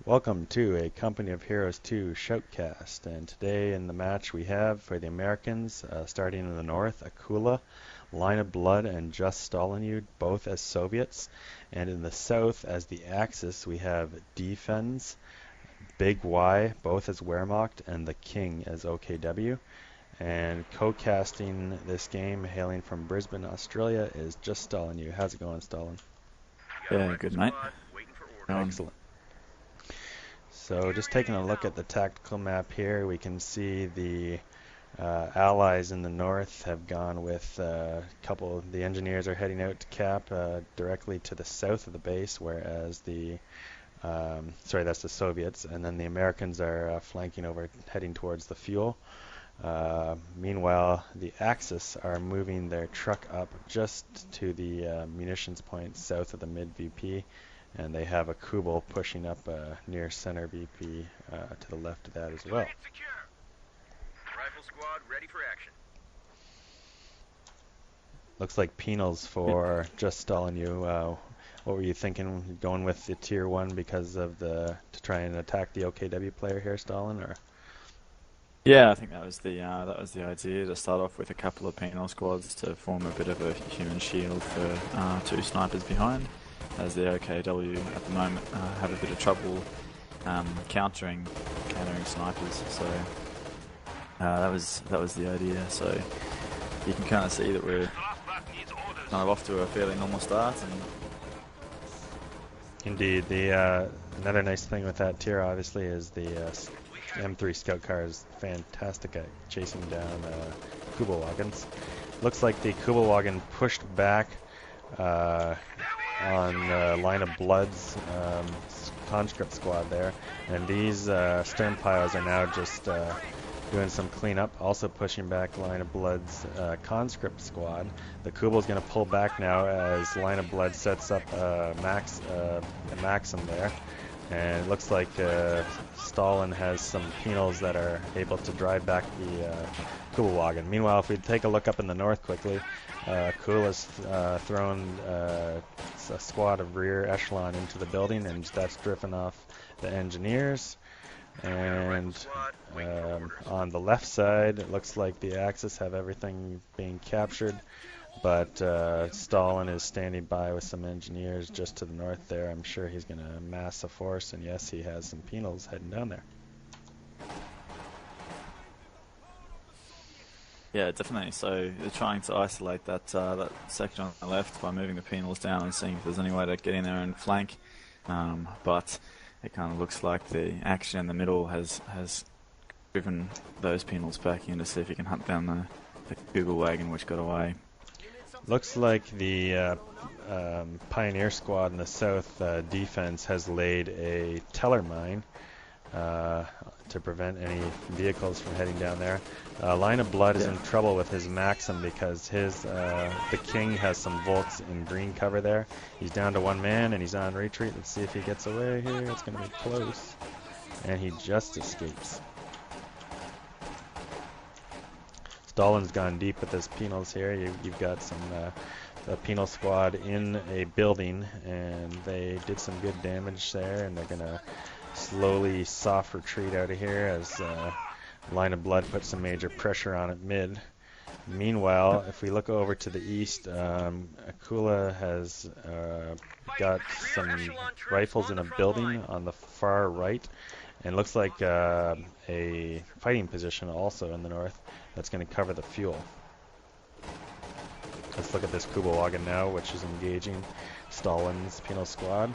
Welcome to a Company of Heroes 2 shoutcast, and today in the match we have for the Americans, starting in the north, Akula, Line of Blood, and Just Stalin, both as Soviets, and in the south as the Axis we have Defense, Big Y, both as Wehrmacht, and the King as OKW. And co-casting this game, hailing from Brisbane, Australia, is Just Stalin. How's it going, Stalin? Yeah, good mate. Excellent. So just taking a look at the tactical map here, we can see the allies in the north have gone with the engineers are heading out to Cap directly to the south of the base, whereas that's the Soviets, and then the Americans are flanking over, heading towards the fuel. Meanwhile, the Axis are moving their truck up just to the munitions point south of the mid VP, and they have a Kubel pushing up near center VP to the left of that as well. Rifle squad ready for action. Looks like penals for Just Stalin. What were you thinking, going with the tier 1 because of to try and attack the OKW player here, Stalin, or? Yeah, I think that was the idea, to start off with a couple of penal squads to form a bit of a human shield for two snipers behind, as the OKW at the moment have a bit of trouble countering snipers. So that was the idea. So you can kind of see that we're kind of off to a fairly normal start. And indeed, the another nice thing with that tier obviously is the M3 scout car is fantastic at chasing down Kubelwagens. Looks like the Kubelwagen pushed back on Line of Blood's conscript squad there, and these stern piles are now just doing some cleanup, also pushing back Line of Blood's conscript squad. The Kubel's going to pull back now as Line of Blood sets up a Maxim there, and it looks like Stalin has some penals that are able to drive back the Kubelwagen. Meanwhile, if we take a look up in the north quickly, Kula's thrown a squad of rear echelon into the building, and that's driven off the engineers. And on the left side, it looks like the Axis have everything being captured, but Stalin is standing by with some engineers just to the north there. I'm sure he's going to mass a force, and yes, he has some penals heading down there. yeah, definitely. So they're trying to isolate that section on the left by moving the penals down and seeing if there's any way to get in there and flank. But it kind of looks like the action in the middle has driven those penals back in to see if you can hunt down the Kubelwagen which got away. Looks like the Pioneer squad in the south defense has laid a teller mine to prevent any vehicles from heading down there. Line of Blood is in trouble with his Maxim because the King has some Volks in green cover there. He's down to one man and he's on retreat. Let's see if he gets away here. It's going to be close. And he just escapes. Stalin's gone deep with his penals here. You've got some the penal squad in a building, and they did some good damage there, and they're going to slowly soft retreat out of here as Line of Blood puts some major pressure on it mid. Meanwhile, if we look over to the east, Akula has got some rifles in a building on the far right, and looks like a fighting position also in the north that's going to cover the fuel. Let's look at this Kubelwagen now, which is engaging Stalin's penal squad.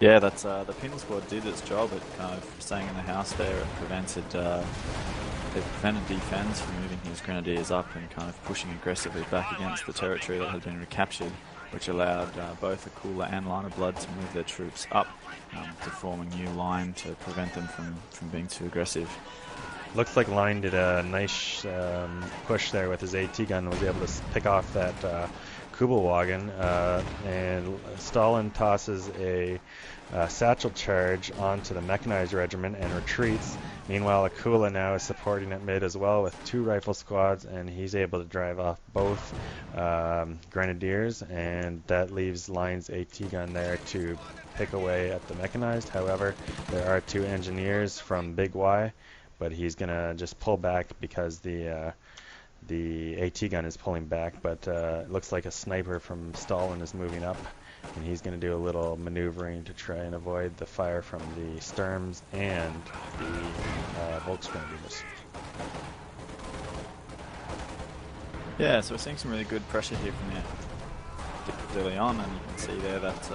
Yeah, that's the penal squad did its job at kind of staying in the house there. It prevented Defense from moving his grenadiers up and kind of pushing aggressively back against the territory that had been recaptured, which allowed both Akula and Line of Blood to move their troops up to form a new line to prevent them from being too aggressive. Looks like Line did a nice push there with his AT gun, was able to pick off that Kubelwagen, and Stalin tosses a satchel charge onto the mechanized regiment and retreats. Meanwhile, Akula now is supporting at mid as well with 2 rifle squads, and he's able to drive off both grenadiers, and that leaves Lion's AT gun there to pick away at the mechanized. However, there are 2 engineers from Big Y, but he's gonna just pull back because the AT gun is pulling back, but it looks like a sniper from Stalin is moving up, and he's going to do a little maneuvering to try and avoid the fire from the Sturms and the Volksgrenadiers. Yeah, so we're seeing some really good pressure here from early on, and you can see there that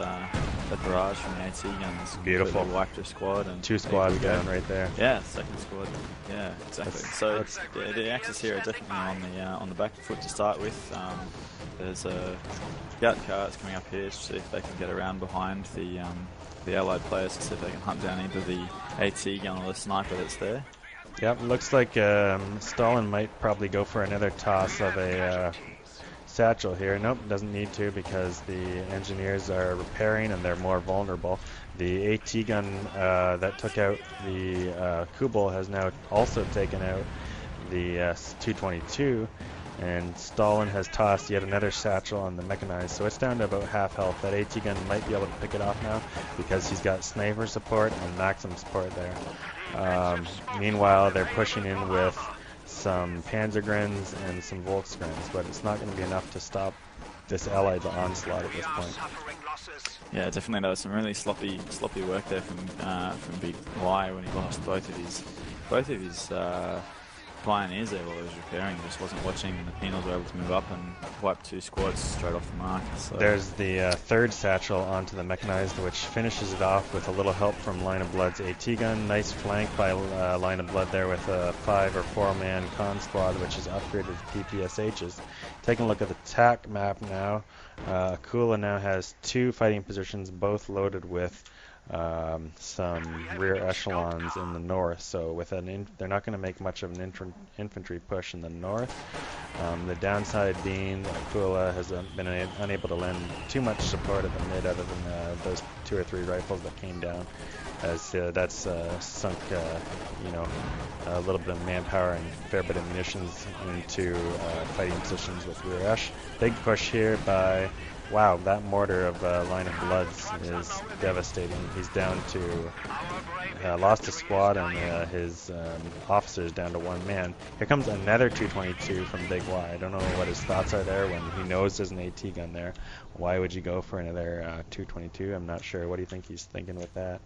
that barrage from the AT guns Beautiful. wiped a squad, and 2 squads down right there. Yeah, second squad. Yeah, exactly. So the Axis here are definitely on the back foot to start with. There's a scout car that's coming up here to see if they can get around behind the Allied players to see if they can hunt down either the AT gun or the sniper that's there. Yep, looks like Stalin might probably go for another toss of a satchel here. Nope, doesn't need to because the engineers are repairing and they're more vulnerable. The AT gun that took out the Kubel has now also taken out the 222, and Stalin has tossed yet another satchel on the mechanized, so it's down to about half health. That AT gun might be able to pick it off now because he's got sniper support and Maxim support there. Meanwhile, they're pushing in with some Panzergrens and some Volksgrens, but it's not going to be enough to stop this Allied onslaught at this point. Yeah, definitely. There was some really sloppy work there from Big Y when he lost both of his pioneers there while he was repairing. He just wasn't watching, and the penals were able to move up and wipe 2 squads straight off the mark. So there's the 3rd satchel onto the mechanized, which finishes it off with a little help from Line of Blood's AT gun. Nice flank by Line of Blood there with a 5 or 4-man con squad, which is upgraded to PPSHs. Taking a look at the TAC map now, Akula now has 2 fighting positions, both loaded with some rear echelons in the north, so with they're not going to make much of an infantry push in the north. The downside being Akula has been unable to lend too much support at the mid other than those 2 or 3 rifles that came down, as that's sunk a little bit of manpower and a fair bit of munitions into fighting positions with rear esh. Big push here by wow, that mortar of Line of Bloods is devastating. He's down to lost a squad and his officers down to 1 man. Here comes another 222 from Big Y. I don't know what his thoughts are there when he knows there's an AT gun there. Why would you go for another 222? I'm not sure. What do you think he's thinking with that?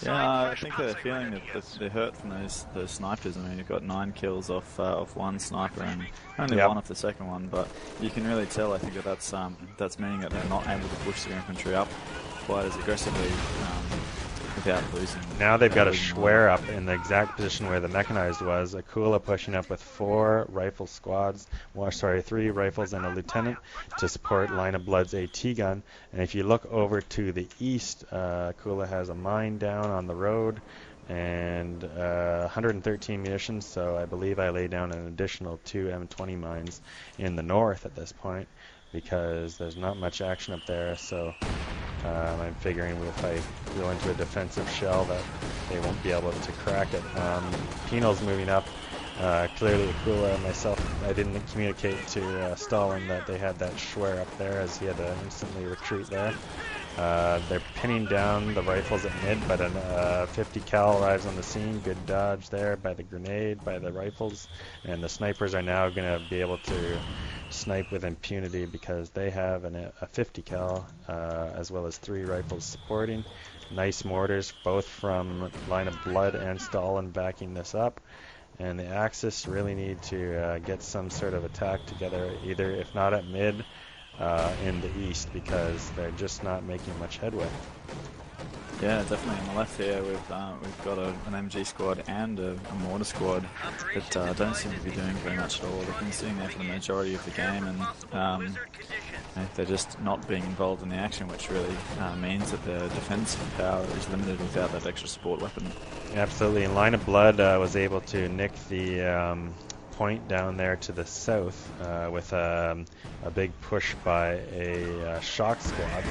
Yeah, I think they're feeling that they're hurt from those snipers. I mean, you've got 9 kills off 1 sniper and only 1 off the second one, but you can really tell, I think, that's meaning that they're not able to push their infantry up quite as aggressively without losing. Now they've got a Schwer up in the exact position where the mechanized was. Akula pushing up with 4 rifle squads, 3 rifles and a lieutenant to support Line of Blood's AT gun. And if you look over to the east, Akula has a mine down on the road and 113 munitions, so I believe I lay down an additional 2 M20 mines in the north at this point because there's not much action up there, so I'm figuring if I go into a defensive shell that they won't be able to crack it. Penal's moving up. Clearly Akula and myself, I didn't communicate to Stalin that they had that Schwer up there, as he had to instantly retreat there. They're pinning down the rifles at mid, but a 50 cal arrives on the scene. Good dodge there by the grenade, by the rifles, and the snipers are now going to be able to snipe with impunity because they have a 50 cal as well as 3 rifles supporting. Nice mortars, both from Line of Blood and Stalin backing this up. And the Axis really need to get some sort of attack together, either if not at mid, in the east, because they're just not making much headway. Yeah, definitely. On the left here, we've got an MG squad and a mortar squad that don't seem to be doing very much at all. They've been sitting there for the majority of the game, and they're just not being involved in the action, which really means that their defensive power is limited without that extra support weapon. Absolutely. And Line of Blood was able to nick the point down there to the south with a big push by a shock squad.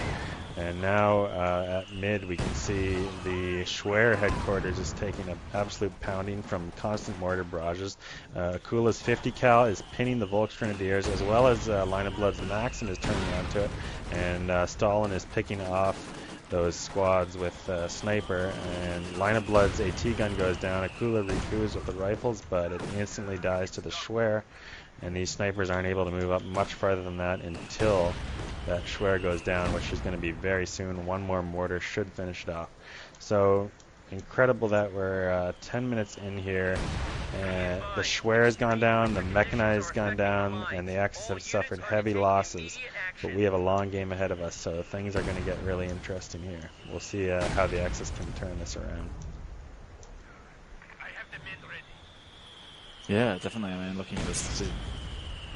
And now at mid we can see the Schwer headquarters is taking an absolute pounding from constant mortar barrages. Akula's 50 cal is pinning the Volksgrenadiers, as well as Line of Blood's Maxim is turning onto it, and Stalin is picking off those squads with sniper, and Line of Blood's AT gun goes down. Akula recoups with the rifles, but it instantly dies to the Schwer, and these snipers aren't able to move up much farther than that until that Schwer goes down, which is going to be very soon. One more mortar should finish it off. So incredible that we're 10 minutes in here, and the Schwer has gone down, the mechanized has gone down, and the Axis have suffered heavy losses. But we have a long game ahead of us, so things are going to get really interesting here. We'll see how the Axis can turn this around. Yeah, definitely. I mean, looking at this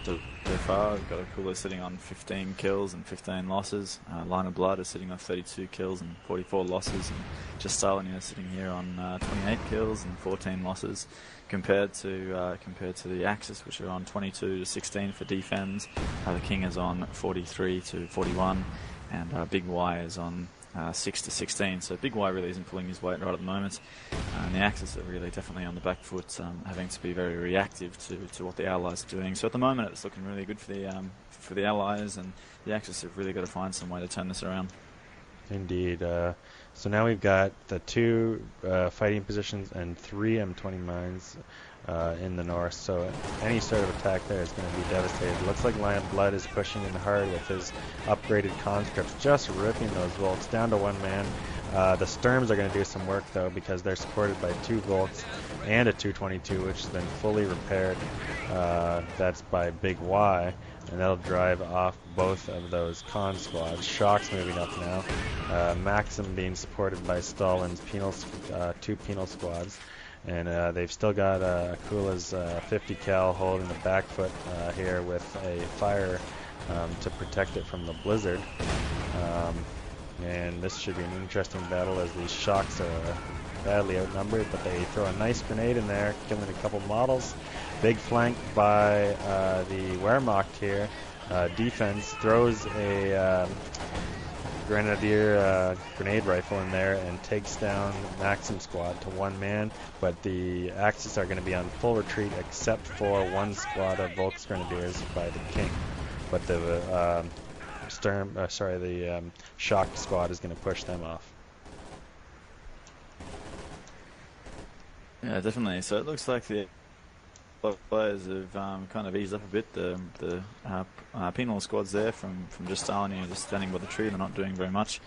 so far, we've got Akula sitting on 15 kills and 15 losses. Line of Blood is sitting on 32 kills and 44 losses, and just Stalin is sitting here on 28 kills and 14 losses, compared to the Axis, which are on 22 to 16 for defense. The King is on 43 to 41, and Big Y is on 6 to 16. So Big Y really isn't pulling his weight right at the moment, and the Axis are really definitely on the back foot, having to be very reactive to what the Allies are doing. So at the moment it's looking really good for the Allies, and the Axis have really got to find some way to turn this around. Indeed. So now we've got the 2 fighting positions and 3 M20 mines in the north, so any sort of attack there is going to be devastated. It looks like Line of Blood is pushing in hard with his upgraded conscripts, just ripping those Volks down to 1 man. The Sturms are going to do some work though, because they're supported by 2 Volks and a 222, which has been fully repaired. That's by Big Y, and that'll drive off both of those con squads. Shock's moving up now. Maxim being supported by Stalin's 2 penal squads. And they've still got Akula's 50 cal holding the back foot here with a fire to protect it from the blizzard. And this should be an interesting battle, as these Shocks are badly outnumbered, but they throw a nice grenade in there, killing a couple models. Big flank by the Wehrmacht here. Defense throws a Grenadier grenade rifle in there and takes down Maxim squad to 1 man, but the Axis are going to be on full retreat except for 1 squad of Volksgrenadiers by the King. But the Shock squad is going to push them off. Yeah, definitely. So it looks like the players have kind of eased up a bit. The penal squads there from just Stalin, just standing by the tree, they're not doing very much.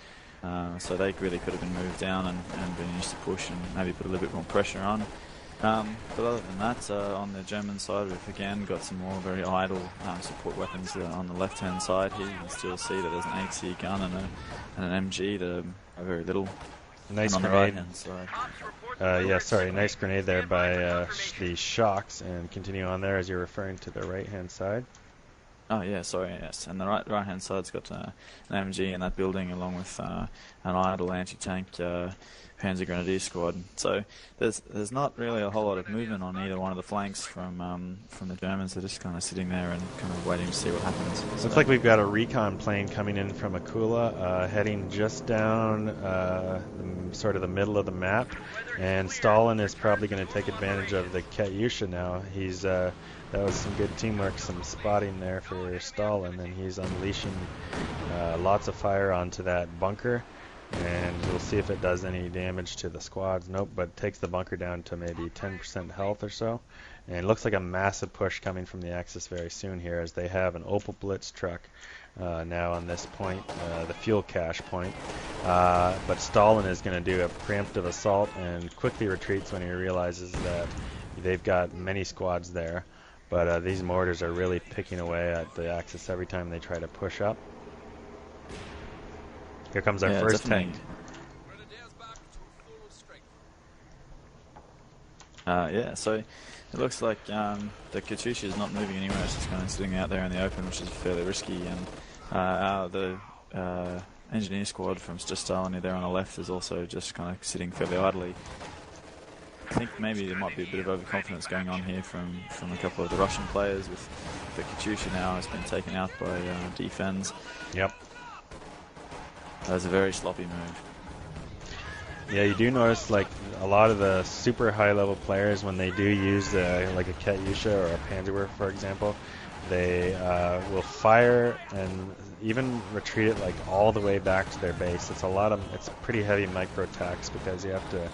So they really could have been moved down and been used to push and maybe put a little bit more pressure on. But other than that, on the German side, we've again got some more very idle support weapons on the left-hand side here. You can still see that there's an AT gun and an MG that are very little. Nice on grenade. The right-hand side. Nice grenade there by the Shocks, and continue on there as you're referring to the right-hand side. Oh yeah, sorry, yes. And the right-hand side's got an MG in that building, along with an idle anti-tank Panzer Grenadier squad. So there's not really a whole lot of movement on either one of the flanks from the Germans. They're just kind of sitting there and kind of waiting to see what happens. Looks like we've got a recon plane coming in from Akula, heading just down sort of the middle of the map, and Stalin is probably going to take advantage of the Katyusha now. That was some good teamwork, some spotting there for Stalin, and he's unleashing lots of fire onto that bunker, and we'll see if it does any damage to the squads. Nope, but takes the bunker down to maybe 10% health or so. And it looks like a massive push coming from the Axis very soon here, as they have an Opel Blitz truck now on this point, the fuel cache point. But Stalin is going to do a preemptive assault and quickly retreats when he realizes that they've got many squads there. But these mortars are really picking away at the Axis every time they try to push up. Here comes our first tank. So it looks like the Katyusha is not moving anywhere. It's just kind of sitting out there in the open, which is fairly risky. And the engineer squad from Stalin there on the left is also just kind of sitting fairly idly. I think maybe there might be a bit of overconfidence going on here from a couple of the Russian players, with the Katyusha now has been taken out by defense. Yep. That was a very sloppy move. Yeah, you do notice like a lot of the super high level players, when they do use like a Katyusha or a Panzerwerfer, for example, they will fire and even retreat it like all the way back to their base. It's pretty heavy micro attacks, because you have to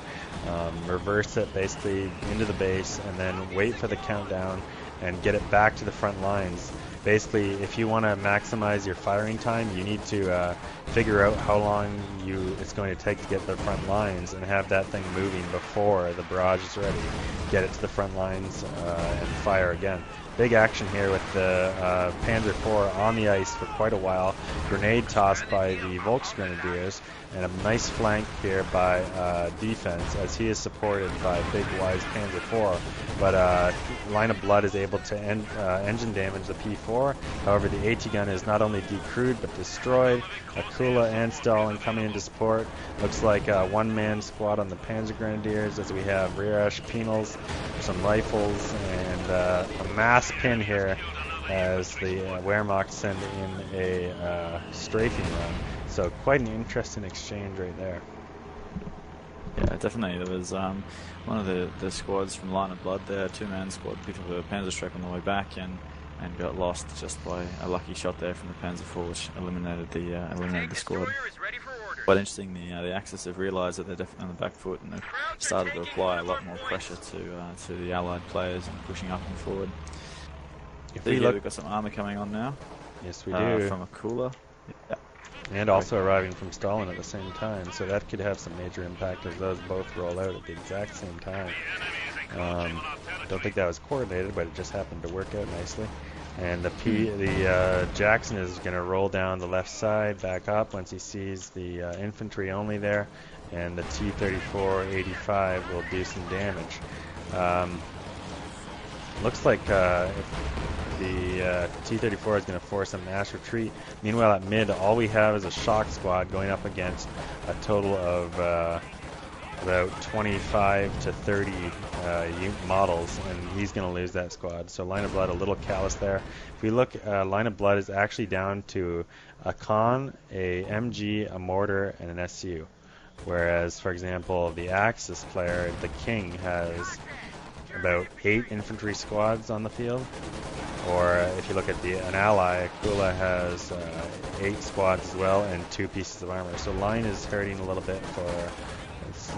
reverse it basically into the base and then wait for the countdown and get it back to the front lines. Basically, if you want to maximize your firing time, you need to figure out how long it's going to take to get to the front lines and have that thing moving before the barrage is ready. Get it to the front lines and fire again. Big action here with the Panzer IV on the ice for quite a while. Grenade tossed by the Volksgrenadiers, and a nice flank here by defense, as he is supported by Big Y's Panzer IV. But Line of Blood is able to engine damage the P4. However, the AT gun is not only decrewed but destroyed. Akula and Stalin coming into support. Looks like a one-man squad on the Panzer Grenadiers, as we have rear-ash penals, some rifles, and a mass pin here as the Wehrmacht send in a strafing run. So quite an interesting exchange right there. Yeah, definitely. There was one of the squads from Line of Blood there, two-man squad, picked up a Panzerstreck on the way back and got lost just by a lucky shot there from the Panzer IV, which eliminated the squad. Quite interesting, the Axis have realised that they're definitely on the back foot, and they've started to apply a lot more pressure to the Allied players and pushing up and forward. We've got some armour coming on now. Yes, we do. From Akula. Yeah. And also arriving from Stalin at the same time, so that could have some major impact as those both roll out at the exact same time. Don't think that was coordinated, but it just happened to work out nicely. And the Jackson is going to roll down the left side, back up once he sees the infantry only there, and the T-34-85 will do some damage. Looks like the T-34 is going to force a mass retreat. Meanwhile, at mid, all we have is a shock squad going up against a total of about 25 to 30 models, and he's going to lose that squad. So Line of Blood a little callous there. If we look, Line of Blood is actually down to a Con, a MG, a mortar, and an SU. Whereas, for example, the Axis player, the King, has about 8 infantry squads on the field. Or if you look at an ally, Akula has 8 squads as well and 2 pieces of armor. So Line is hurting a little bit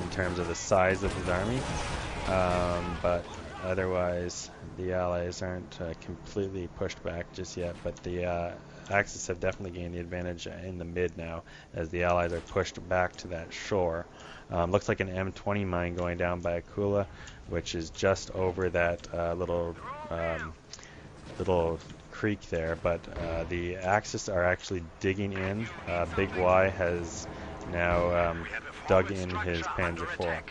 in terms of the size of his army. But otherwise, the allies aren't completely pushed back just yet. But the Axis have definitely gained the advantage in the mid now, as the allies are pushed back to that shore. Looks like an M20 mine going down by Akula, which is just over that little creek there. But the Axis are actually digging in. Big Y has now dug in his Panzer IV.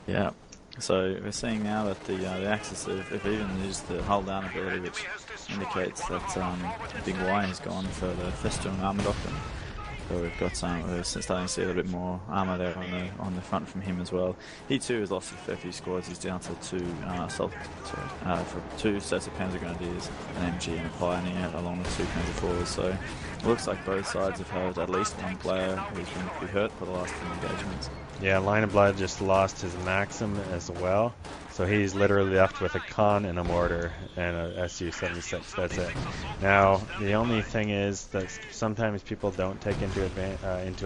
Yeah. So we're seeing now that the Axis have even used the hull down ability, which indicates that Big Y has gone for the Festoon armor doctrine. So we're starting to see a little bit more armour there on the front from him as well. He too has lost a fair few squads. He's down to two sets of Panzer Grenadiers, an MG and a Pioneer, along with 2 Panzer IVs. So it looks like both sides have had at least one player who's been pretty hurt for the last 2 engagements. Yeah, Line of Blood just lost his Maxim as well. So he's literally left with a Con and a mortar and a Su-76. That's it. Now, the only thing is that sometimes people don't take into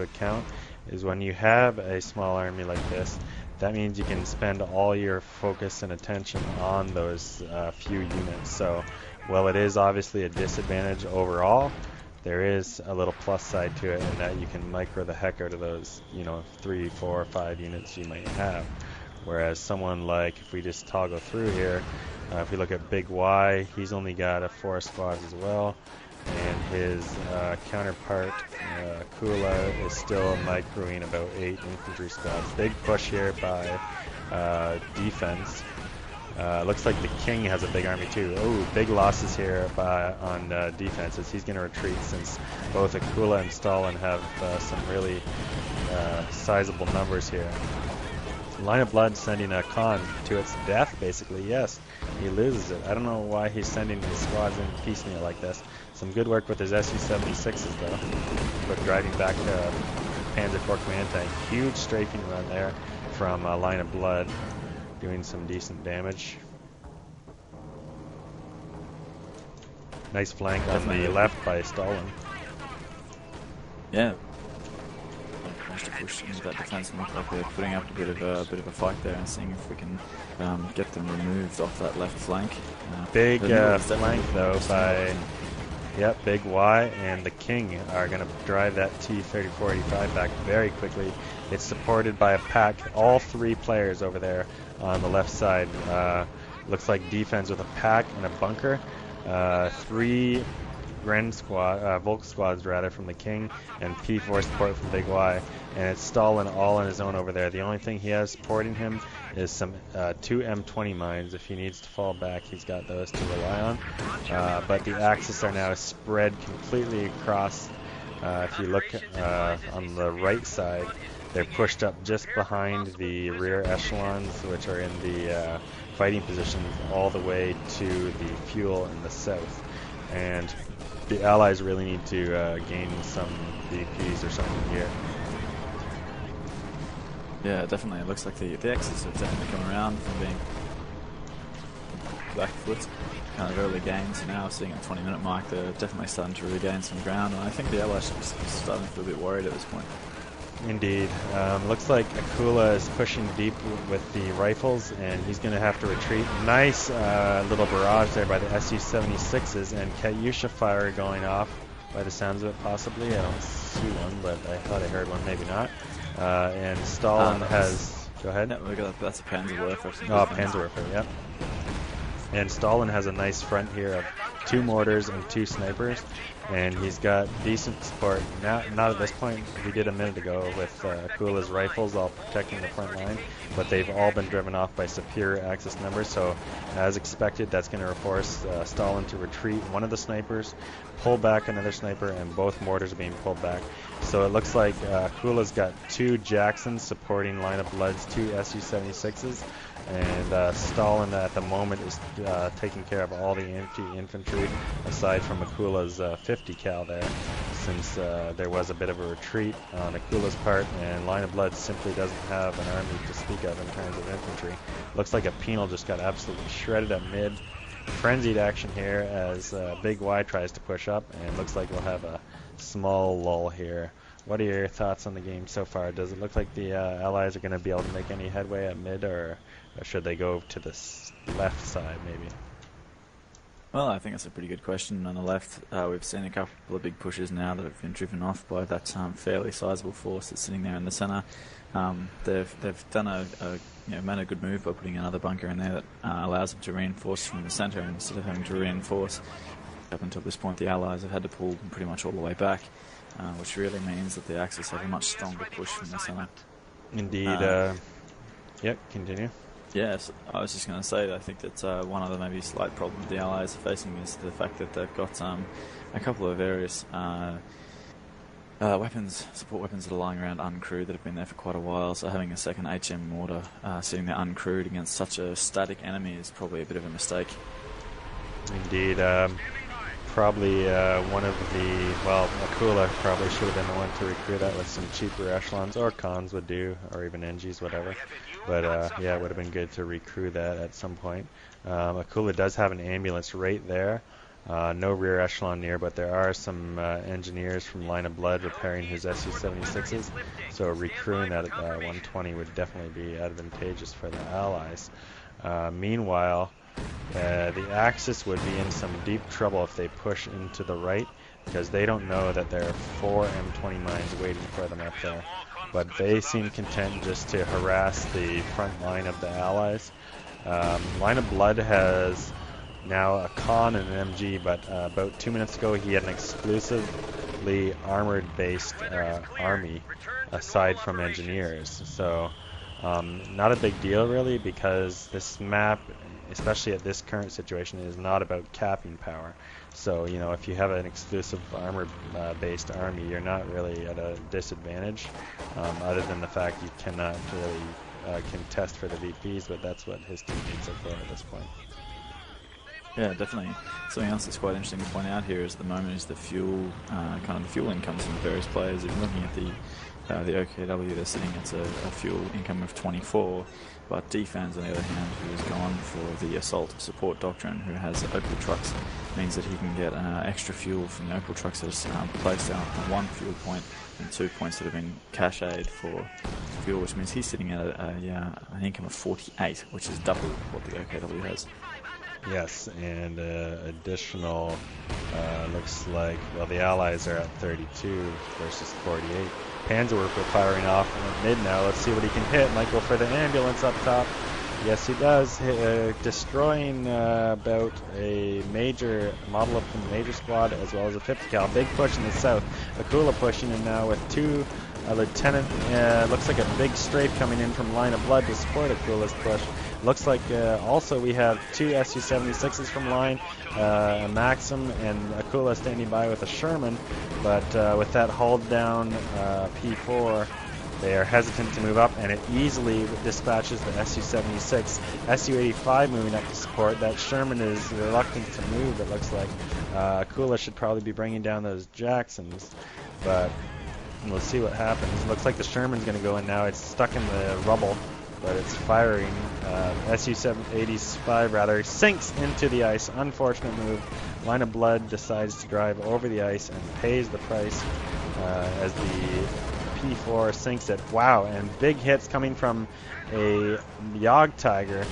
account is when you have a small army like this, that means you can spend all your focus and attention on those few units. So, while it is obviously a disadvantage overall, there is a little plus side to it in that you can micro the heck out of those, 3, 4, 5 units you might have. Whereas someone like, if we just toggle through here, if we look at Big Y, he's only got 4 squads as well, and his counterpart, Kula, is still microing about 8 infantry squads. Big push here by defense. Looks like the King has a big army too. Oh, big losses here on defense, as he's going to retreat, since both Akula and Stalin have some really sizable numbers here. Line of Blood sending a Khan to its death, basically. Yes, he loses it. I don't know why he's sending his squads in piecemeal like this. Some good work with his Su-76s, though. But driving back Panzer IV Command Tank. Huge strafing run there from Line of Blood, doing some decent damage. Nice flank on the left by Stalin. Yeah. Managed to push into that defense and look like they're putting up a bit of a fight there and seeing if we can get them removed off that left flank. Big flank though by Big Y and the King are going to drive that T-3485 back very quickly. It's supported by a pack, all three players over there on the left side. Looks like defense with a pack and a bunker. Three Volk squads rather from the King, and P4 support from Big Y, and it's Stalin all on his own over there. The only thing he has supporting him is some 2 M20 mines. If he needs to fall back, he's got those to rely on. But the Axis are now spread completely across. If you look on the right side, they're pushed up just behind the rear echelons, which are in the fighting positions all the way to the fuel in the south. And the Allies really need to gain some DPs or something here. Yeah, definitely. It looks like the Axis have definitely come around from being back foot, kind of early gains. Now seeing at the 20-minute mark, they're definitely starting to regain some ground, and I think the Allies are starting to feel a bit worried at this point. Indeed. Looks like Akula is pushing deep with the rifles, and he's going to have to retreat. Nice little barrage there by the Su-76s, and Katyusha fire going off by the sounds of it, possibly. I don't see one, but I thought I heard one, maybe not. And Stalin has... Go ahead. No, that's a Panzerwerfer. Oh, Panzerwerfer, yep. And Stalin has a nice front here of 2 mortars and 2 snipers, and he's got decent support. Not at this point. He did a minute ago with Akula's rifles all protecting the front line, but they've all been driven off by superior Axis numbers, so as expected, that's going to force Stalin to retreat one of the snipers, pull back another sniper, and both mortars are being pulled back. So it looks like Akula's got 2 Jacksons supporting Line of Blood's 2 Su-76s, and Stalin at the moment is taking care of all the infantry aside from Akula's 50 cal there, since there was a bit of a retreat on Akula's part, and Line of Blood simply doesn't have an army to speak of in terms of infantry. Looks like a penal just got absolutely shredded at mid. Frenzied action here as Big Y tries to push up, and looks like we'll have a small lull here. What are your thoughts on the game so far? Does it look like the Allies are going to be able to make any headway at mid, or should they go to the left side maybe? Well, I think that's a pretty good question. On the left, we've seen a couple of big pushes now that have been driven off by that fairly sizable force that's sitting there in the centre. They've done made a good move by putting another bunker in there that allows them to reinforce from the centre instead of having to reinforce. Up until this point, the Allies have had to pull pretty much all the way back, which really means that the Axis have a much stronger push from the centre. Indeed. Yep, continue. Yes, I was just going to say that I think that one other maybe slight problem the Allies are facing is the fact that they've got a couple of various support weapons that are lying around uncrewed that have been there for quite a while, so having a second HM mortar sitting there uncrewed against such a static enemy is probably a bit of a mistake. Indeed. Probably one of the, well, Akula probably should have been the one to recruit that with some cheaper echelons, or Khans would do, or even NGs, whatever. But yeah, it would have been good to recruit that at some point. Akula does have an ambulance right there. No rear echelon near, but there are some engineers from Line of Blood repairing his Su-76s, so recruiting that at 120 would definitely be advantageous for the Allies. Meanwhile, the Axis would be in some deep trouble if they push into the right, because they don't know that there are 4 M20 mines waiting for them up there. But they seem content just to harass the front line of the Allies. Line of Blood has now a Khan and an MG, but about 2 minutes ago he had an exclusively armored-based army aside from engineers. So not a big deal really, because this map, especially at this current situation, is not about capping power. So, you know, if you have an exclusive armor-based army, you're not really at a disadvantage, other than the fact you cannot really contest for the VPs, but that's what his teammates are for at this point. Yeah, definitely. Something else that's quite interesting to point out here is at the moment is the fuel, kind of the fuel incomes from various players. If you're looking at the OKW, they're sitting at a fuel income of 24, but D-Fans, on the other hand, who has gone for the assault support doctrine, who has Opal trucks, means that he can get extra fuel from the Opal trucks that's placed out on 1 fuel point and 2 points that have been cached for fuel, which means he's sitting at an income of 48, which is double what the OKW has. Yes, and additional, looks like, well, the Allies are at 32 versus 48. Panzerwerfer firing off in mid now. Let's see what he can hit. Might go for the ambulance up top. Yes, he does. Destroying about a major model of the major squad as well as a 50 cal. Big push in the south. Akula pushing in now with 2 lieutenant. Looks like a big strafe coming in from Line of Blood to support Akula's push. Looks like also we have 2 Su-76s from line, a Maxim and Akula standing by with a Sherman, but with that hauled down P4, they are hesitant to move up, and it easily dispatches the Su-76. Su-85 moving up to support. That Sherman is reluctant to move, it looks like. Akula should probably be bringing down those Jacksons, but we'll see what happens. Looks like the Sherman's going to go in now. It's stuck in the rubble, but it's firing. Su-85 rather sinks into the ice. Unfortunate move. Line of Blood decides to drive over the ice and pays the price as the P4 sinks it. Wow, and big hits coming from a Yog Tiger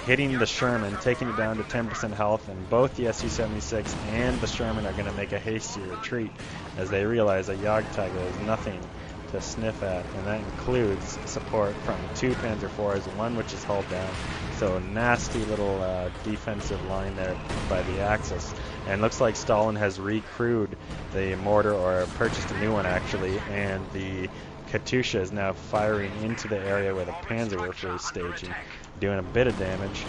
hitting the Sherman, taking it down to 10% health, and both the Su-76 and the Sherman are going to make a hasty retreat as they realize that Yog Tiger is nothing to sniff at, and that includes support from 2 Panzer IVs, 1 which is hulled down. So nasty little defensive line there by the Axis. And looks like Stalin has recrewed the mortar, or purchased a new one actually, and the Katyusha is now firing into the area where the Panzerwerfer is staging, doing a bit of damage,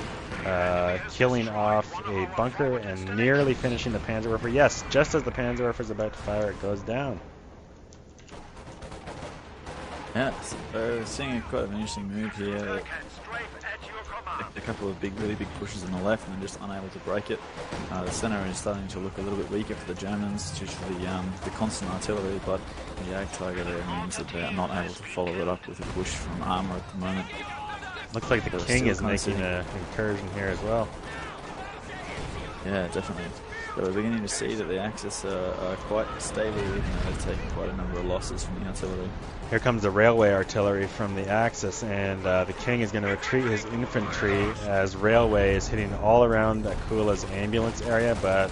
killing off a bunker and nearly finishing the Panzerwerfer. Yes, just as the Panzerwerfer is about to fire, it goes down. Yeah, so seeing quite an interesting move here. A couple of really big pushes on the left, and then just unable to break it. The centre is starting to look a little bit weaker for the Germans due to the constant artillery, but the Yag Tiger there means that they're not able to follow it up with a push from armour at the moment. Looks like the King is making an incursion here as well. Yeah, definitely. So we're beginning to see that the Axis are quite stable, even though they've taken quite a number of losses from the artillery. Here comes the railway artillery from the Axis, and the King is going to retreat his infantry as railway is hitting all around Akula's ambulance area, but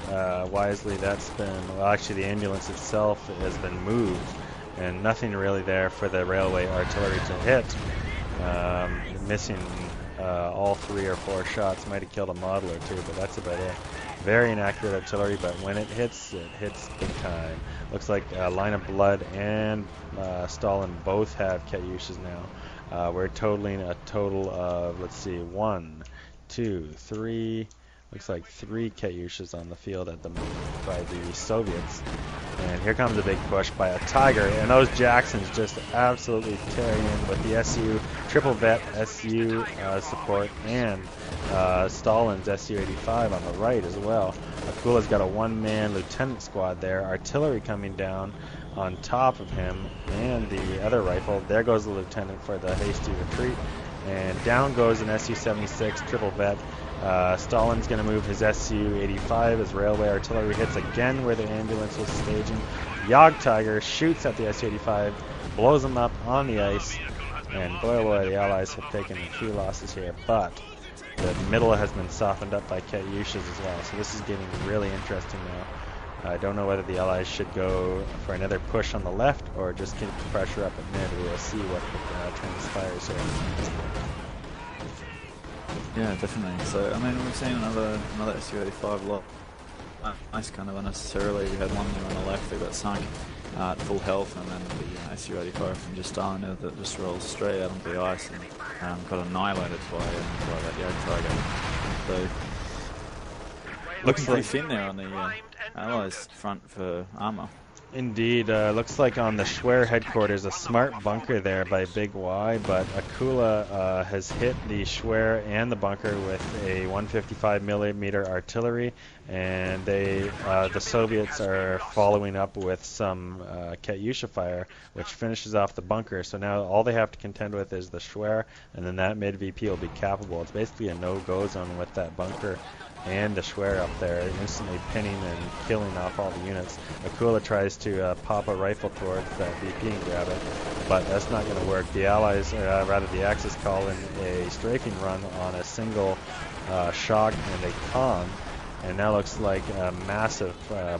wisely that's been, well, actually the ambulance itself has been moved, and nothing really there for the railway artillery to hit. Missing all 3 or 4 shots. Might have killed a model or 2, but that's about it. Very inaccurate artillery, but when it hits big time. Looks like Line of Blood and Stalin both have Katyushas now. We're totaling a total of, let's see, 1, 2, 3. Looks like 3 Katyushas on the field at the moment by the Soviets. And here comes a big push by a Tiger, and those Jacksons just absolutely tearing in with the SU triple vet SU support, and Stalin's Su-85 on the right as well. Akula's got a 1-man lieutenant squad there. Artillery coming down on top of him, and the other rifle. There goes the lieutenant for the hasty retreat, and down goes an Su-76 triple vet. Stalin's going to move his Su-85 as railway artillery hits again where the ambulance was staging. Yog Tiger shoots at the Su-85, blows him up on the ice, and boy oh boy, the Allies have taken a few losses here, but the middle has been softened up by Katyushas as well, so this is getting really interesting now. I don't know whether the Allies should go for another push on the left or just keep the pressure up at mid. We'll see what transpires here. Yeah, definitely. So, I mean, we've seen another Su-85 lot. Nice, kind of unnecessarily. We had one there on the left that got sunk at full health, and then the Su-85 from just Stalin that just rolls straight out onto the ice and got annihilated by that Yag Tiger. So, looks pretty thin there on the Allies' front for armour. Indeed, looks like on the Schwer headquarters, a smart bunker there by Big Y, but Akula has hit the Schwer and the bunker with a 155mm artillery, and the Soviets are following up with some Katyusha fire, which finishes off the bunker. So now all they have to contend with is the Schwer, and then that mid VP will be capable. It's basically a no-go zone with that bunker and the Schwer up there, instantly pinning and killing off all the units. Akula tries to pop a rifle towards that VP and grab it, but that's not going to work. The Allies, rather the Axis, call in a strafing run on a single shock and a con, and that looks like a massive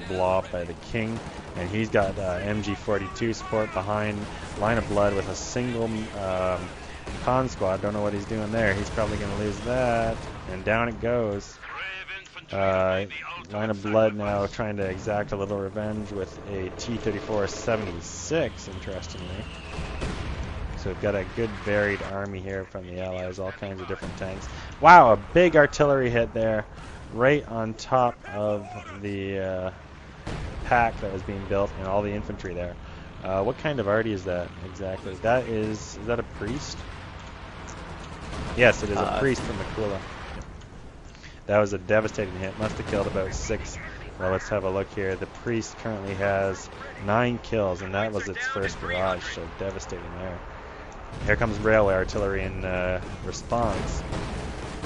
blow by the King, and he's got MG42 support behind, line of blood with a single con squad. Don't know what he's doing there. He's probably going to lose that, and down it goes. Line of blood now trying to exact a little revenge with a T-34-76, interestingly. So we've got a good varied army here from the Allies, all kinds of different tanks. Wow, a big artillery hit there, right on top of the pack that was being built and all the infantry there. What kind of arty is that exactly? Is that a priest? Yes, it is a priest from Akula. That was a devastating hit. Must have killed about 6. Well, let's have a look here. The priest currently has 9 kills, and that was its first barrage, so devastating there. Here comes railway artillery in response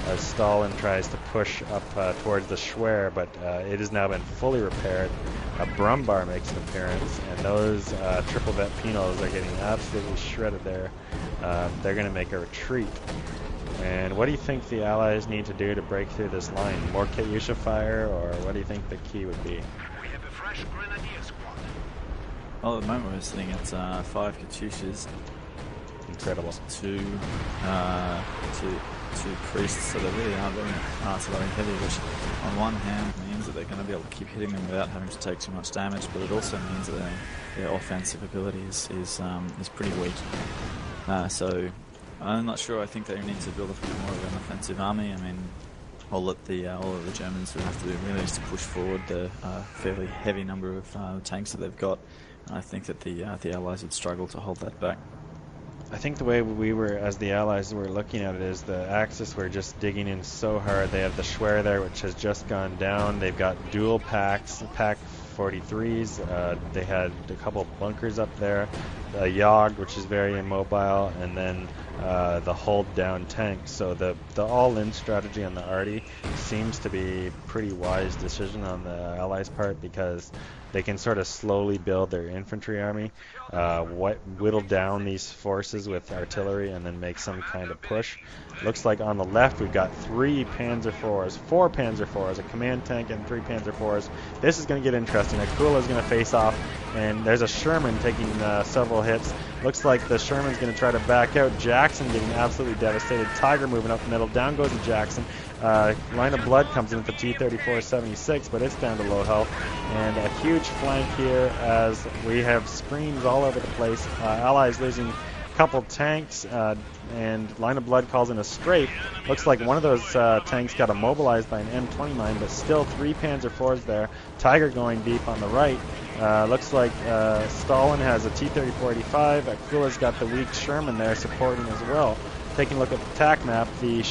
as Stalin tries to push up towards the Schwer, but it has now been fully repaired. A Brumbar makes an appearance, and those triple vet Pinos are getting absolutely shredded there. They're going to make a retreat. And what do you think the Allies need to do to break through this line? More Katyusha fire, or what do you think the key would be? We have a fresh grenadier squad. Well, at the moment we're sitting at 5 Katyushas. Incredible. Two priests, so they really are very artillery heavy, which on one hand means that they're going to be able to keep hitting them without having to take too much damage, but it also means that their offensive ability is pretty weak. So I'm not sure. I think they need to build a bit more of an offensive army. I mean, all of the Germans would have to do really is to push forward the fairly heavy number of tanks that they've got. And I think that the Allies would struggle to hold that back. I think the way we were, as the Allies were looking at it, is the Axis were just digging in so hard. They have the Schwer there, which has just gone down. They've got dual packs, Pack 43s. They had a couple bunkers up there. The Yogg, which is very immobile, and then the hold down tank. So the all-in strategy on the arty seems to be a pretty wise decision on the Allies' part, because they can sort of slowly build their infantry army, whittle down these forces with artillery, and then make some kind of push. Looks like on the left we've got 3 Panzer IVs, 4 Panzer IVs, a command tank, and 3 Panzer IVs. This is going to get interesting. Akula is going to face off, and there's a Sherman taking several hits. Looks like the Sherman's going to try to back out. Jackson getting absolutely devastated. Tiger moving up the middle. Down goes the Jackson. Line of blood comes in with the T-34-76, but it's down to low health. And a huge flank here as we have screens all over the place. Allies losing a couple tanks, and line of blood calls in a strafe. Looks like one of those tanks got immobilized by an M20 mine, but still 3 Panzer IVs there. Tiger going deep on the right. Looks like Stalin has a T-34-85. Akula's got the weak Sherman there supporting as well. Taking a look at the attack map, the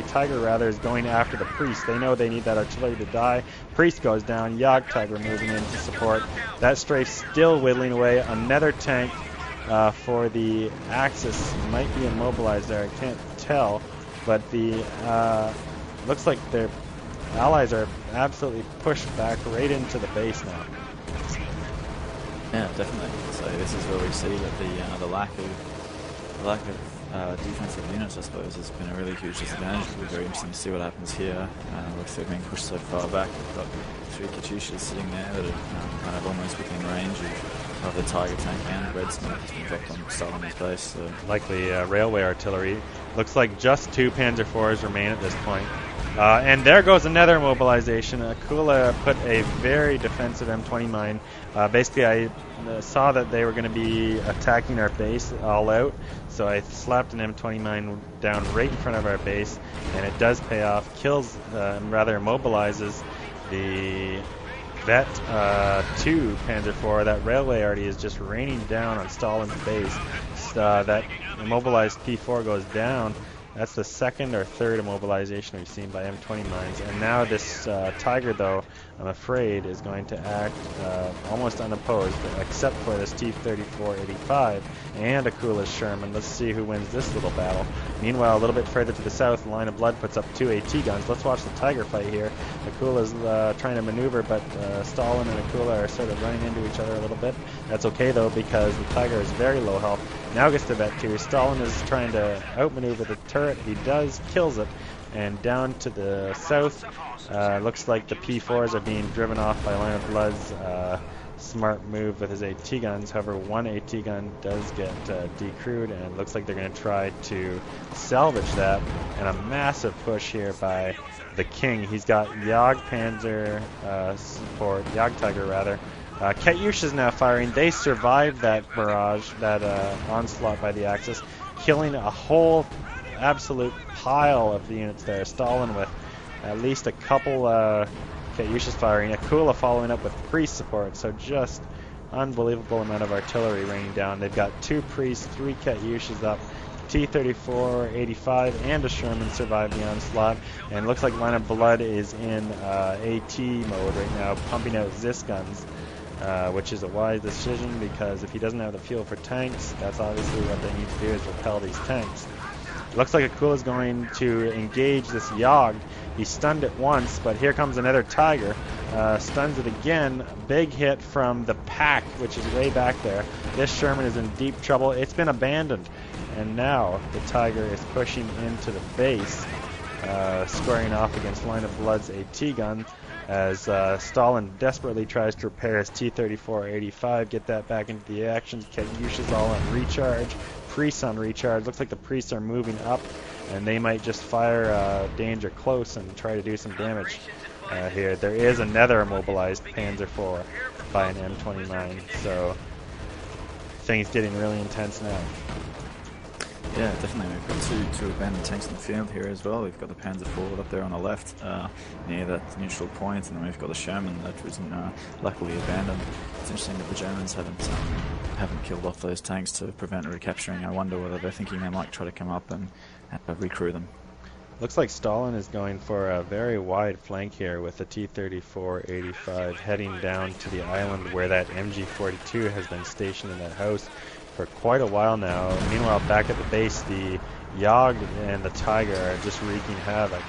Tiger is going after the priest. They know they need that artillery to die. Priest goes down. Yogg Tiger moving in to support. That strafe still whittling away. Another tank for the Axis might be immobilized there. I can't tell, but the looks like their Allies are absolutely pushed back right into the base now. Yeah, definitely. So this is where we see that the lack of defensive units, I suppose, has been a really huge disadvantage. It'll be very interesting to see what happens here. Looks like they're being pushed so far back. We've got 3 Katyushas sitting there that are kind of almost within range of the Tiger tank, and Red Smoke has been dropped on Stalin's base. So. Likely railway artillery. Looks like just 2 Panzer IVs remain at this point. And there goes another mobilization. Akula put a very defensive M20 mine. Basically, I saw that they were going to be attacking our base all out, so I slapped an M20 mine down right in front of our base, and it does pay off. Kills, rather immobilizes the Vet 2 Panzer IV, that railway arty is just raining down on Stalin's base. That immobilized P4 goes down. That's the second or third immobilization we've seen by M20 mines. And now this Tiger, though, I'm afraid, is going to act almost unopposed, except for this T-34-85 and Akula's Sherman. Let's see who wins this little battle. Meanwhile, a little bit further to the south, Line of Blood puts up 2 AT guns. Let's watch the Tiger fight here. Akula's trying to maneuver, but Stalin and Akula are sort of running into each other a little bit. That's okay, though, because the Tiger is very low health. Now gets to Vet 2. Stalin is trying to outmaneuver the turret. He does, kills it, and down to the south, looks like the P4s are being driven off by Line of Blood's smart move with his AT guns. However, one AT gun does get decrewed, and it looks like they're going to try to salvage that. And a massive push here by the King. He's got Yag Panzer support, Yag Tiger rather. Katyush is now firing. They survived that barrage, that onslaught by the Axis, killing a whole absolute pile of the units there. Stalin with at least a couple Katyushas firing. Akula following up with priest support. So just unbelievable amount of artillery raining down. They've got 2 priests, 3 Katyushas up. T-34-85 and a Sherman survived the onslaught, and looks like Line of Blood is in AT mode right now, pumping out Zis guns. Which is a wise decision, because if he doesn't have the fuel for tanks, that's obviously what they need to do, is repel these tanks. Looks like Akula's going to engage this Yogg. He stunned it once, but here comes another Tiger. Stuns it again. Big hit from the pack, which is way back there. This Sherman is in deep trouble. It's been abandoned, and now the Tiger is pushing into the base, squaring off against Line of Blood's AT gun, as Stalin desperately tries to repair his T-34-85, get that back into the action. Katyush is all on recharge, priests on recharge. Looks like the priests are moving up, and they might just fire danger close and try to do some damage here. There is another immobilized Panzer IV by an M29, so things getting really intense now. Yeah, definitely. We've got two abandoned tanks in the field here as well. We've got the Panzer IV up there on the left, near that neutral point, and then we've got the Sherman that was luckily abandoned. It's interesting that the Germans haven't killed off those tanks to prevent recapturing. I wonder whether they're thinking they might try to come up and recrew them. Looks like Stalin is going for a very wide flank here with the T-34-85 heading down to the island where that MG-42 has been stationed in that house for quite a while now. Meanwhile, back at the base, the Yogg and the Tiger are just wreaking havoc.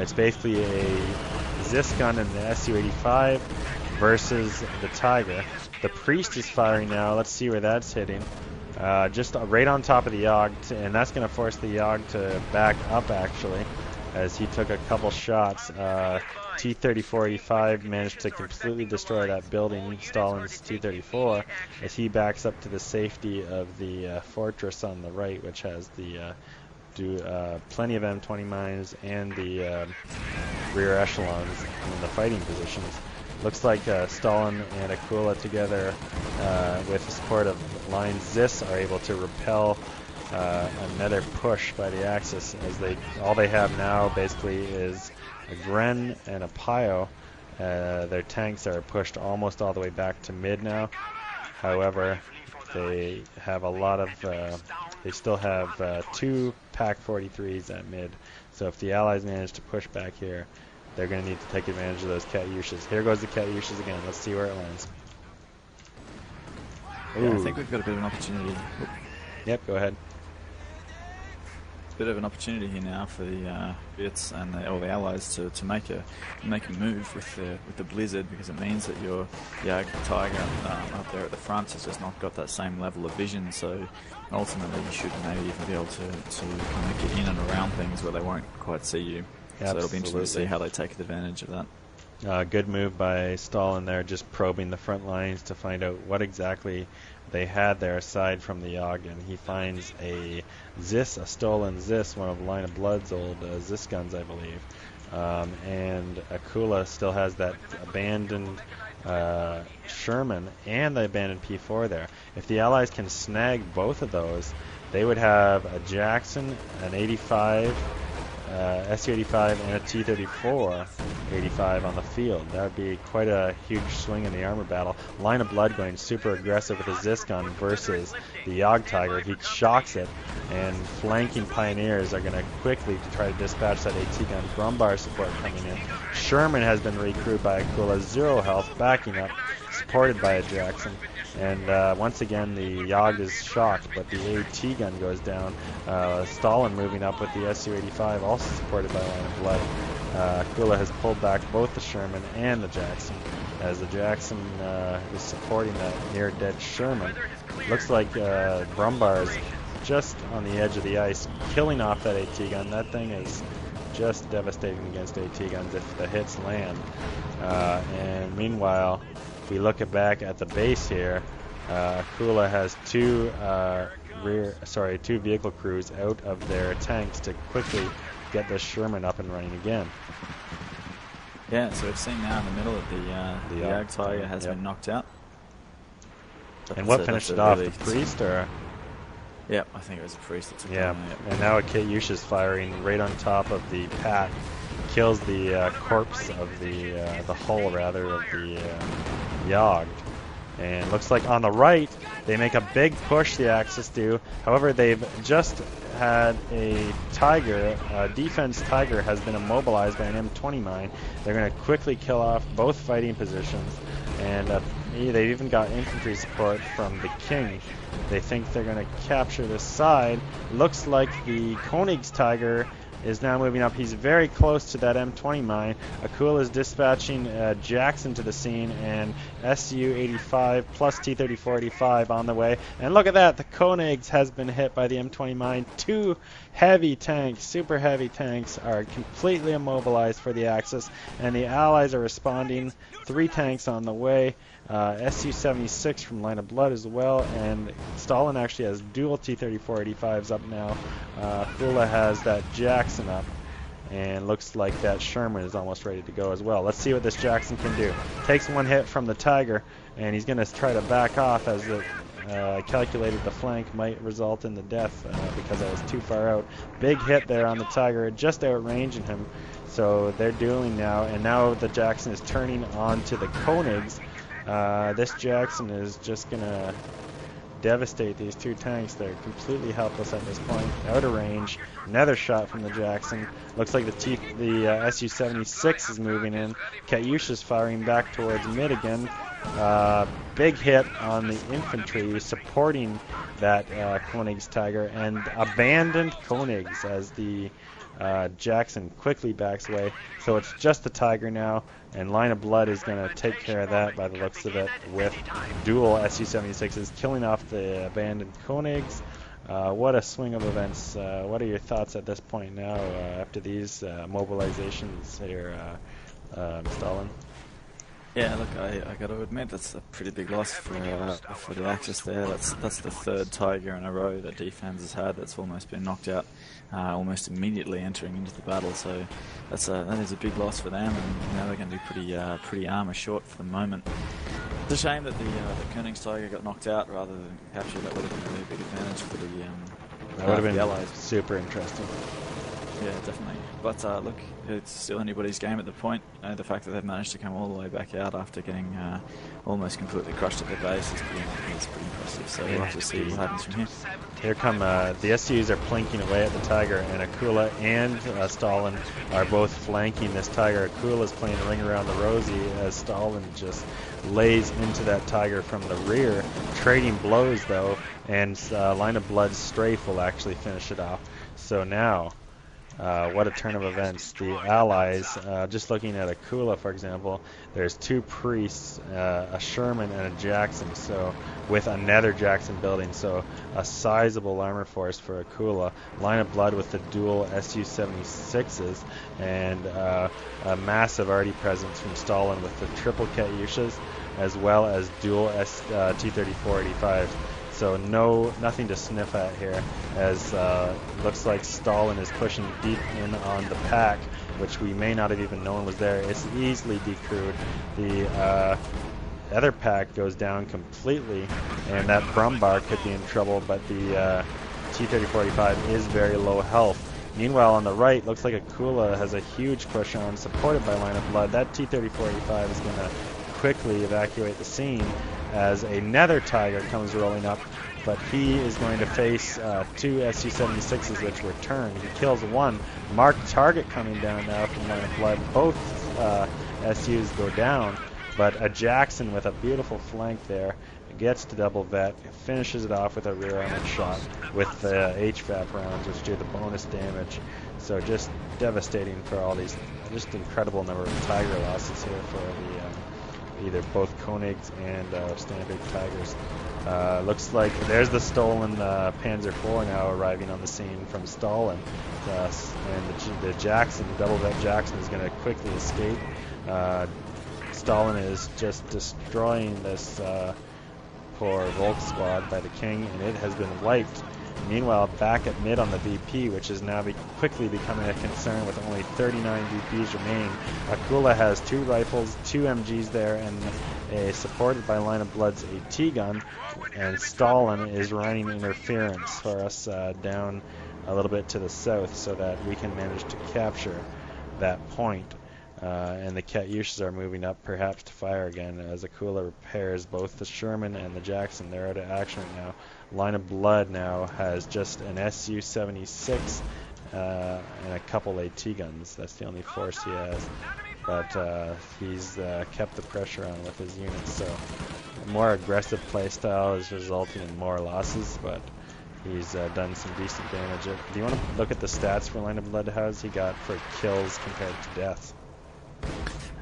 It's basically a Zis gun and the Su-85 versus the Tiger. The Priest is firing now. Let's see where that's hitting. Just right on top of the Yogg, and that's going to force the Yogg to back up, actually, as he took a couple shots. T-34-85 managed to completely destroy that building, Stalin's T-34, as he backs up to the safety of the fortress on the right, which has the plenty of M20 mines and the rear echelons in the fighting positions. Looks like Stalin and Akula together, with the support of Line Zis, are able to repel another push by the Axis, as all they have now basically is a Gren and a Pio. Their tanks are pushed almost all the way back to mid now. However, they have a lot of they still have 2 Pak 43s at mid, so if the Allies manage to push back here, they're going to need to take advantage of those Katyushas. Here goes the Katyushas again. Let's see where it lands. Yeah, I think we've got a bit of an opportunity. Yep, go ahead. Bit of an opportunity here now for the Brits and all the Allies to make a move with the Blizzard, because it means that your Yag Tiger up there at the front has just not got that same level of vision. So ultimately, you should maybe even be able to kind of get in and around things where they won't quite see you. So it'll be interesting to see how they take advantage of that. Good move by Stalin there, just probing the front lines to find out what exactly they had there aside from the Yogg, and he finds a Zis, a stolen Zis, one of Line of Blood's old Zis guns, I believe. And Akula still has that abandoned Sherman and the abandoned P4 there. If the Allies can snag both of those, they would have a Jackson, an 85, Su-85 and a T-34-85 on the field. That would be quite a huge swing in the armor battle. Line of Blood going super aggressive with his Ziscon versus the Yog Tiger. He shocks it, and flanking Pioneers are going to quickly try to dispatch that AT gun. Brumbar support coming in. Sherman has been recrewed by Akula, 0 health, backing up, supported by a Jackson. And once again, the Yog is shocked, but the AT gun goes down. Stalin moving up with the Su-85, also supported by Line of Blood. Akula has pulled back both the Sherman and the Jackson, as the Jackson is supporting that near-dead Sherman. Looks like Brumbar is just on the edge of the ice, killing off that AT gun. That thing is just devastating against AT guns if the hits land. And meanwhile, if we look back at the base here, Akula has two vehicle crews out of their tanks to quickly get the Sherman up and running again. Yeah, so we've seen now in the middle that the Yog Tiger has been knocked out. And what finished it off? The priest, or? Yeah, I think it was a priest that took yeah, it on, and now Katyush is firing right on top of the Pat, kills the corpse of the hull rather of the Yogg. And looks like on the right they make a big push, the Axis do. However, they've just had a Tiger, defense Tiger has been immobilized by an M20 mine. They're going to quickly kill off both fighting positions, and they've even got infantry support from the King. They think they're going to capture this side. Looks like the Koenig's Tiger is now moving up. He's very close to that M20 mine. Akula is dispatching Jackson to the scene, and Su-85 plus T-34-85 on the way. And look at that, the Koenigs has been hit by the M20 mine. 2 heavy tanks, super heavy tanks, are completely immobilized for the Axis, and the Allies are responding. 3 tanks on the way. Su-76 from Line of Blood as well, and Stalin actually has dual T-34-85s up now. Akula has that Jackson up, and looks like that Sherman is almost ready to go as well. Let's see what this Jackson can do. Takes 1 hit from the Tiger, and he's going to try to back off, as the calculated the flank might result in the death because I was too far out. Big hit there on the Tiger, just outranging him. So they're dueling now, and now the Jackson is turning onto the Koenigs. This Jackson is just going to devastate these 2 tanks. They're completely helpless at this point. Out of range. Another shot from the Jackson. Looks like the Su-76 is moving in. Katyush is firing back towards mid again. Big hit on the infantry supporting that Koenig's Tiger, and abandoned Koenigs as the Jackson quickly backs away. So it's just the Tiger now, and Line of Blood is going to take care of that by the looks of it with dual Su-76s, killing off the abandoned Koenigs. What a swing of events. What are your thoughts at this point now after these mobilizations here, Stalin? Yeah, look, I got to admit that's a pretty big loss for the Axis there. That's the 3rd Tiger in a row that defense has had that's almost been knocked out, almost immediately entering into the battle. So that is a big loss for them, and now they're going to be pretty armor short for the moment. It's a shame that the Koenig's Tiger got knocked out rather than captured. That would have been a really big advantage for that would have been the Allies. Super interesting. Yeah, definitely. But look, it's still anybody's game at the point. The fact that they've managed to come all the way back out after getting almost completely crushed at their base is pretty impressive. So we'll have to see what happens from here. Here come the SUs are plinking away at the Tiger, and Akula and Stalin are both flanking this Tiger. Akula's playing a ring around the rosy as Stalin just lays into that Tiger from the rear, trading blows though, and Line of Blood's strafe will actually finish it off. So now, what a turn of events. The Allies, just looking at Akula, for example, there's 2 priests, a Sherman and a Jackson, so with another Jackson building, so a sizable armor force for Akula. Line of Blood with the dual Su-76s, and a massive arty presence from Stalin with the triple Katyushas, as well as dual T-34-85. So nothing to sniff at here, as looks like Stalin is pushing deep in on the pack, which we may not have even known was there. It's easily decrewed. The other pack goes down completely, and that Brumbar could be in trouble, but the T-34-85 is very low health. Meanwhile, on the right, looks like Akula has a huge push on, supported by Line of Blood. That T-3485 is going to quickly evacuate the scene as a Nether Tiger comes rolling up, but he is going to face two Su-76s which return. He kills one. Marked target coming down now from Line of Blood. Both SUs go down, but a Jackson with a beautiful flank there gets to double vet, finishes it off with a rear armored shot with the HVAP rounds, which do the bonus damage. So just devastating for all these, just incredible number of Tiger losses here for the either both Koenigs and Standard Tigers. Looks like there's the stolen Panzer IV now arriving on the scene from Stalin, and the Jackson, double vet Jackson, is going to quickly escape. Stalin is just destroying this poor Volk squad by the King, and it has been wiped. Meanwhile, back at mid on the VP, which is now quickly becoming a concern with only 39 VPs remaining. Akula has 2 rifles, 2 MGs there, and supported by Line of Blood's AT gun. And Stalin is running interference for us down a little bit to the south so that we can manage to capture that point. And the Katyushas are moving up perhaps to fire again as Akula repairs both the Sherman and the Jackson. They're out of action right now. Line of Blood now has just an Su-76 and a couple AT guns. That's the only force he has. But he's kept the pressure on with his units. So a more aggressive playstyle is resulting in more losses, but he's done some decent damage. Do you want to look at the stats for Line of Blood? How's he got for kills compared to deaths?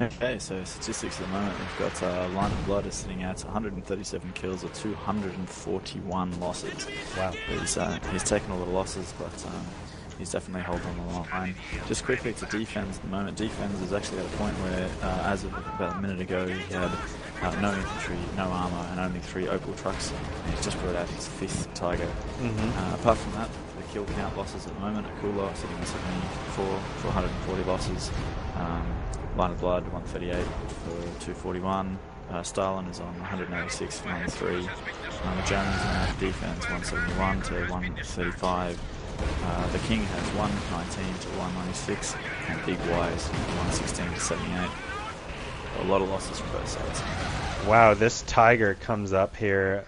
Okay, so statistics at the moment, we've got Line of Blood is sitting at 137 kills or 241 losses. Wow. He's taken all the losses, but he's definitely holding the line. Just quickly to defense at the moment, defense is actually at a point where, as of about a minute ago, he had no infantry, no armour, and only 3 Opal trucks. And he's just brought out his 5th Tiger. Apart from that, the kill count losses at the moment, Akula sitting at 74 for 140 losses. Line of Blood 138 for 241. Stalin is on 186 for 93. The Germans in defense 171 to 135. The King has 119 to 196, and Big Y is 116 to 78. A lot of losses from both sides. Wow, this Tiger comes up here,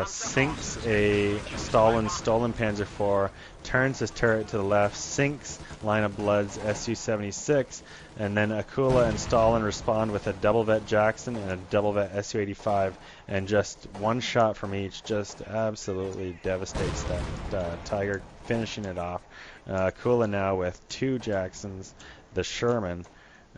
sinks a stolen Panzer IV, turns his turret to the left, sinks Line of Blood's Su-76, and then Akula and Stalin respond with a double vet Jackson and a double vet Su-85, and just one shot from each just absolutely devastates that Tiger, finishing it off. Akula now with 2 Jacksons, the Sherman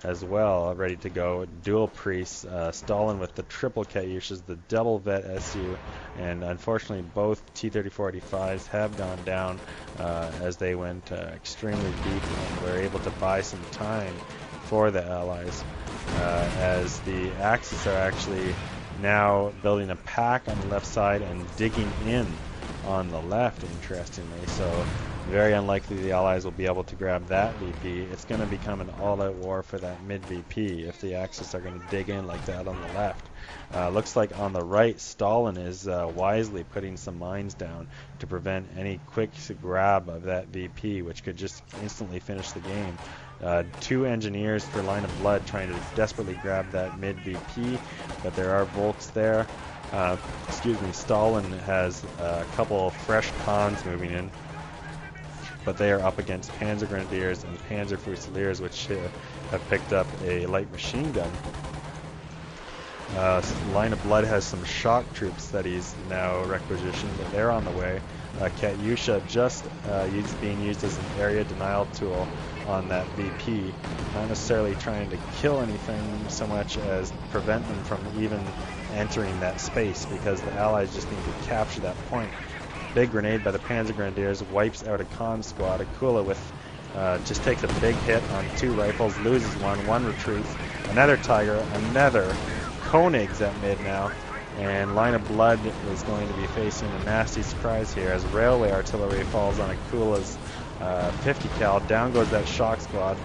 as well, ready to go. Dual priests, Stalin with the triple Katyushas, the double vet SU, and unfortunately both T-3485s have gone down as they went extremely deep and were able to buy some time for the Allies, as the Axis are actually now building a pack on the left side and digging in on the left, interestingly. So very unlikely the Allies will be able to grab that VP. It's going to become an all-out war for that mid-VP if the Axis are going to dig in like that on the left. Looks like on the right, Stalin is wisely putting some mines down to prevent any quick grab of that VP, which could just instantly finish the game. 2 engineers for Line of Blood trying to desperately grab that mid-VP, but there are Volks there. Stalin has a couple of fresh cons moving in, but they are up against Panzer Grenadiers and Panzer Fusiliers, which have picked up a light machine gun. Line of Blood has some shock troops that he's now requisitioned, but they're on the way. Katyusha just being used as an area denial tool on that VP, not necessarily trying to kill anything so much as prevent them from even entering that space, because the Allies just need to capture that point. Big grenade by the Panzer Grenadiers wipes out a con squad. Akula with just takes a big hit on 2 rifles, loses one retreats. Another Tiger, another Koenigs at mid now, and Line of Blood is going to be facing a nasty surprise here as railway artillery falls on Akula's 50 cal. Down goes that shock squad,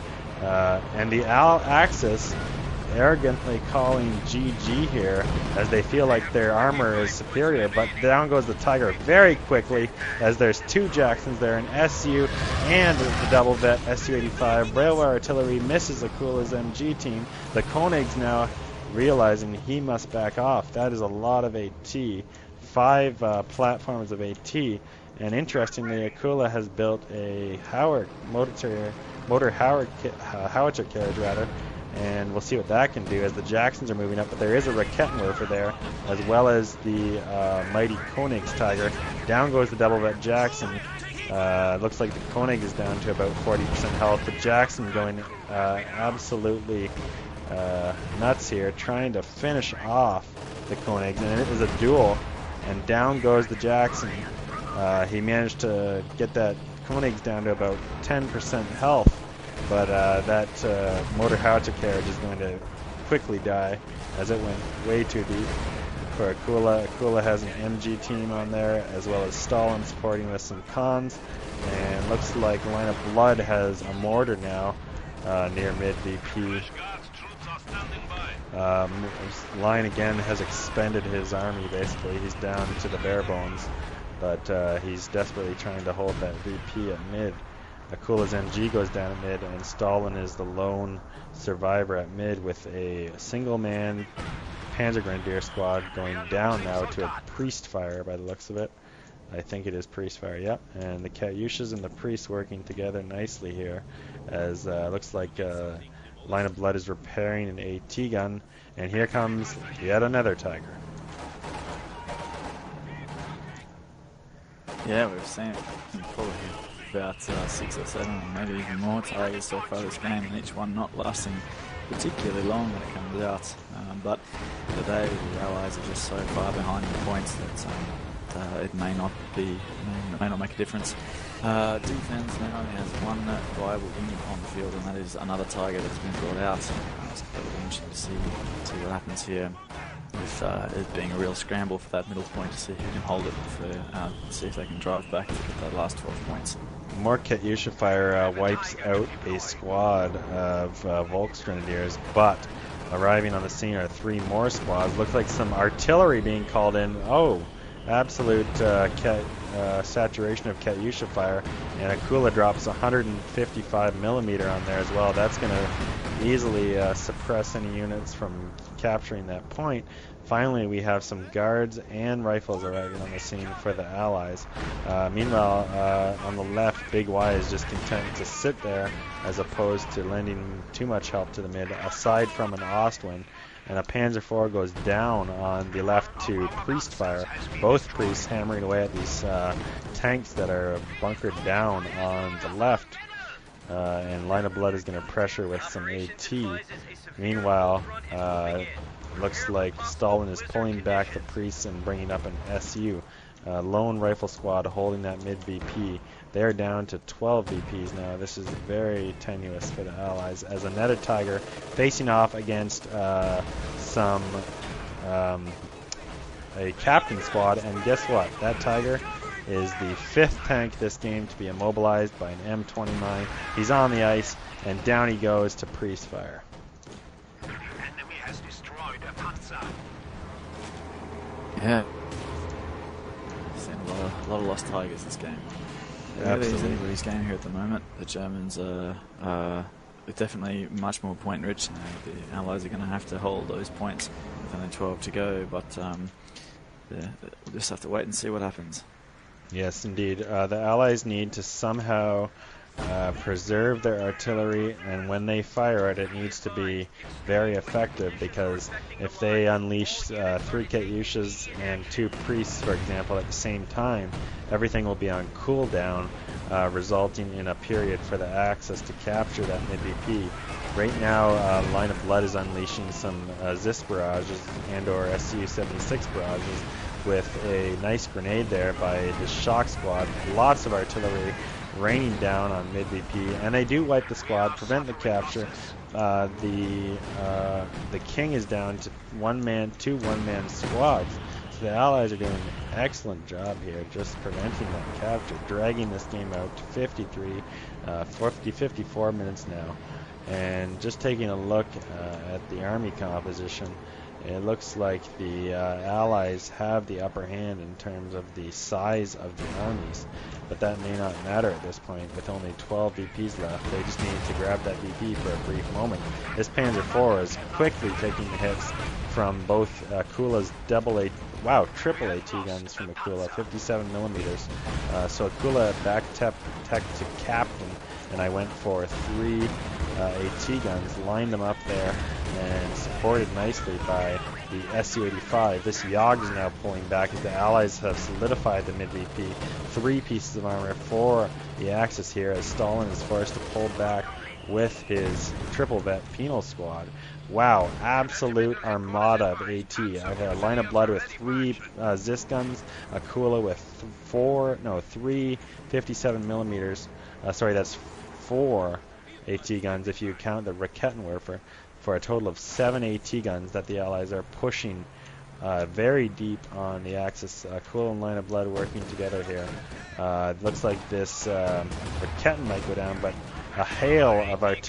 and the Axis arrogantly calling GG here as they feel like their armor is superior, but down goes the Tiger very quickly as there's two Jacksons there, an SU and the double vet SU-85. Railway Artillery misses Akula's MG team. The Koenigs now realizing he must back off. That is a lot of AT. 5 platforms of AT. And interestingly, Akula has built a motor howitzer carriage rather, and we'll see what that can do as the Jacksons are moving up. But there is a Raketenwerfer there, as well as the mighty Koenig's Tiger. Down goes the double vet Jackson. Looks like the Koenig is down to about 40% health. The Jackson going absolutely nuts here, trying to finish off the Koenigs, and it is a duel. And down goes the Jackson. He managed to get that Koenigs down to about 10% health, but that motor howitzer carriage is going to quickly die as it went way too deep for Akula. Akula has an MG team on there, as well as Stalin supporting with some cons, and looks like Line of Blood has a mortar now near mid VP. Line again has expended his army basically. He's down to the bare bones, but he's desperately trying to hold that VP at mid. Akula's MG goes down at mid, and Stalin is the lone survivor at mid with a single man Panzer Grenadier squad going down now to a priest fire by the looks of it. I think it is priest fire, yep. And the Katyushas and the priests working together nicely here, as looks like Line of Blood is repairing an AT gun, and here comes yet another Tiger. Yeah, we've seen probably about 6 or 7, or maybe even more Tigers so far this game, and each one not lasting particularly long when it comes out. But today the Allies are just so far behind in points that it may not make a difference. Defense now has one viable unit on the field, and that is another Tiger that's been brought out. So it'll be interesting to see what happens here, with it being a real scramble for that middle point to see who can hold it, see if they can drive back to get that last 12 points. More Katyusha fire wipes out a squad of Volksgrenadiers, but arriving on the scene are 3 more squads. Looks like some artillery being called in. Oh, absolute saturation of Katyusha fire, and Akula drops 155 millimeter on there as well. That's going to easily suppress any units from capturing that point. Finally, we have some guards and rifles arriving on the scene for the Allies. Meanwhile, on the left, Big Y is just content to sit there as opposed to lending too much help to the mid, aside from an Ostwind. And a Panzer IV goes down on the left to priest fire. Both priests hammering away at these tanks that are bunkered down on the left. And Line of Blood is going to pressure with some AT. Meanwhile, looks like Stalin is pulling back the priests and bringing up an SU. Lone rifle squad holding that mid VP. They're down to 12 VPs now. This is very tenuous for the Allies, as another Tiger facing off against a captain squad. And guess what? That Tiger is the 5th tank this game to be immobilized by an M29. He's on the ice, and down he goes to priest fire. Yeah. Seen a lot of lost Tigers this game. It really is anybody's game here at the moment. The Germans are definitely much more point rich now. The Allies are going to have to hold those points with only 12 to go, but we'll just have to wait and see what happens. Yes, indeed. The Allies need to somehow preserve their artillery, and when they fire it, it needs to be very effective, because if they unleash 3 Katyushas and 2 priests, for example, at the same time, everything will be on cooldown, resulting in a period for the Axis to capture that mid-VP. Right now, Line of Blood is unleashing some ZIS barrages and or SU-76 barrages with a nice grenade there by the shock squad. Lots of artillery raining down on mid VP, and they do wipe the squad, prevent the capture. The King is down to 2 one-man squads. So the Allies are doing an excellent job here, just preventing that capture, dragging this game out to 54 minutes now. And just taking a look at the army composition, it looks like the Allies have the upper hand in terms of the size of the armies, but that may not matter at this point with only 12 VPs left. They just need to grab that VP for a brief moment. This Panzer IV is quickly taking the hits from both Akula's triple AT guns from Akula, 57 millimeters. So Akula back tech to captain, and I went for 3 AT guns, lined them up there, and supported nicely by the Su-85. This Yogg is now pulling back as the Allies have solidified the mid-VP. 3 pieces of armor for the Axis here as Stalin is forced to pull back with his triple vet penal squad. Wow, absolute armada of AT. I've had a line of blood with 3 Zis guns, Akula with 3 57 millimeters. Sorry, that's 4 AT guns if you count the Raketenwerfer, for a total of 7 AT guns that the Allies are pushing very deep on the Axis. Akula and line of blood working together here. It looks like this Raketen might go down, but a hail of AT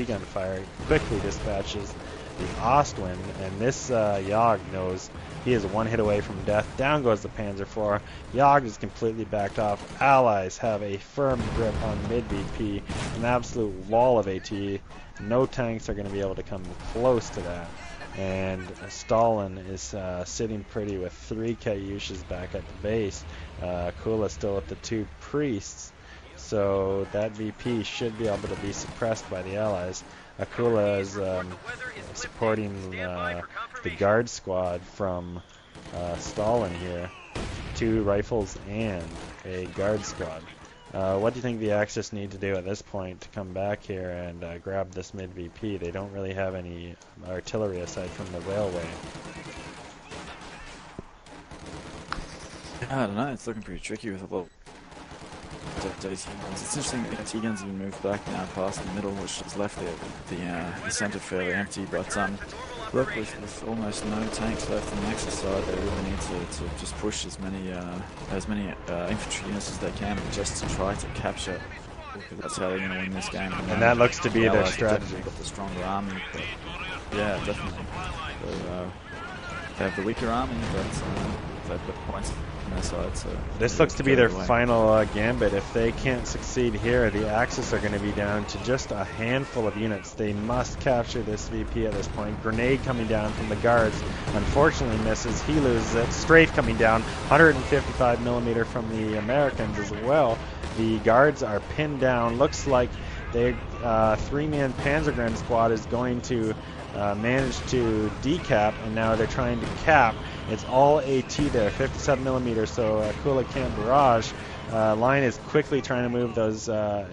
gun fire quickly dispatches the Ostwind, and this Yogg knows he is 1 hit away from death. Down goes the Panzer IV. Yogg is completely backed off. Allies have a firm grip on mid-VP, an absolute wall of AT. No tanks are going to be able to come close to that. And Stalin is sitting pretty with 3 Katyushas back at the base. Akula still at the 2 priests. So that VP should be able to be suppressed by the Allies. Akula is supporting the guard squad from Stalin here. 2 rifles and a guard squad. What do you think the Axis need to do at this point to come back here and grab this mid-VP? They don't really have any artillery aside from the railway. I don't know, it's looking pretty tricky with a lot of AT guns. It's interesting that AT guns have been moved back now past the middle, which has left the centre fairly empty, but look, with almost no tanks left on the Axis side, they really need to just push as many infantry units as they can just to try to capture, because that's how they're going to win this game. And that looks to be their strategy. They've got the stronger army, but yeah, definitely. So, they have the weaker army, but they've got points on their side. So this looks to be their final gambit. If they can't succeed here, the Axis are going to be down to just a handful of units. They must capture this VP at this point. Grenade coming down from the guards, unfortunately misses. He loses it. Strafe coming down, 155 millimeter from the Americans as well. The guards are pinned down. Looks like their 3-man Panzergren squad is going to manage to decap, and now they're trying to cap. It's all AT there, 57 millimeters, so Akula can't barrage. Line is quickly trying to move those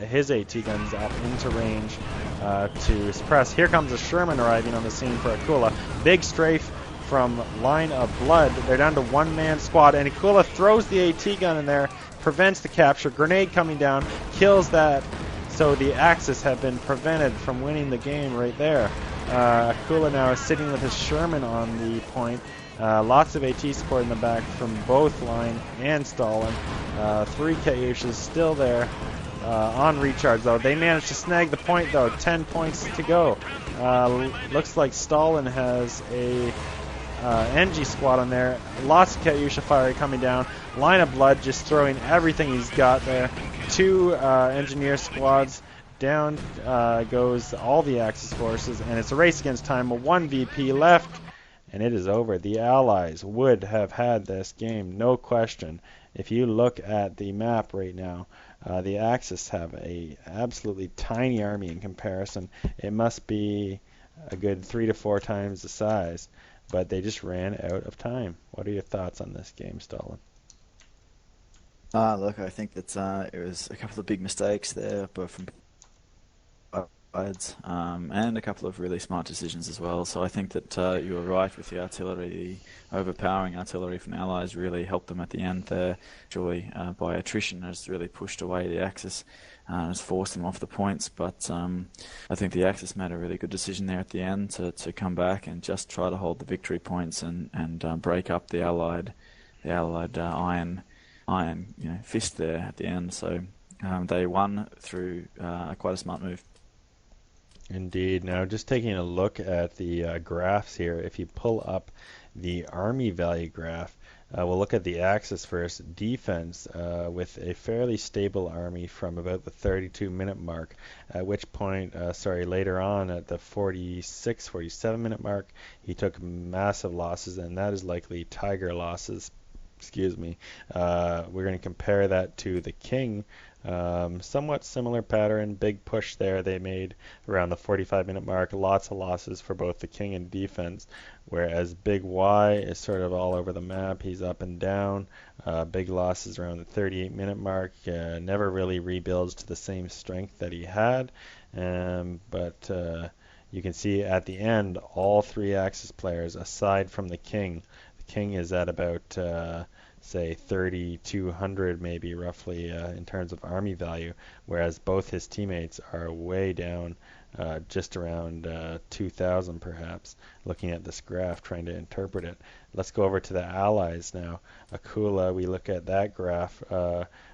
his AT guns up into range to suppress. Here comes a Sherman arriving on the scene for Akula. Big strafe from line of blood. They're down to 1-man squad, and Akula throws the AT gun in there, prevents the capture. Grenade coming down, kills that. So the Axis have been prevented from winning the game right there. Akula now is sitting with his Sherman on the point. Lots of AT support in the back from both Line and Stalin. 3 Katyushas still there on recharge, though. They managed to snag the point, though. 10 points to go. Looks like Stalin has a NG squad on there. Lots of Katyusha fire coming down. Line of blood just throwing everything he's got there. 2 engineer squads. Down goes all the Axis forces, and it's a race against time. 1 VP left, and it is over. The Allies would have had this game, no question. If you look at the map right now, the Axis have a absolutely tiny army in comparison. It must be a good 3 to 4 times the size, but they just ran out of time. What are your thoughts on this game, Stalin? Look, I think that it was a couple of big mistakes there, but from sides, and a couple of really smart decisions as well. So I think that you were right with the artillery. The overpowering artillery from the Allies really helped them at the end there. Actually, by attrition, has really pushed away the Axis and has forced them off the points. But I think the Axis made a really good decision there at the end to come back and just try to hold the victory points and break up the Allied iron fist there at the end. So they won through quite a smart move Indeed. Now, just taking a look at the graphs here, if you pull up the army value graph, we'll look at the axis first. Defense with a fairly stable army from about the 32-minute mark, at which point, later on at the 46, 47-minute mark, he took massive losses, and that is likely Tiger losses. Excuse me. We're going to compare that to the King. Somewhat similar pattern, big push there they made around the 45-minute mark, lots of losses for both the King and defense, whereas Big Y is sort of all over the map, he's up and down, big losses around the 38-minute mark, never really rebuilds to the same strength that he had, but you can see at the end, all three Axis players, aside from the King is at about say 3,200 maybe roughly in terms of army value, whereas both his teammates are way down, just around 2,000 perhaps, looking at this graph trying to interpret it. Let's go over to the allies now. Akula, we look at that graph,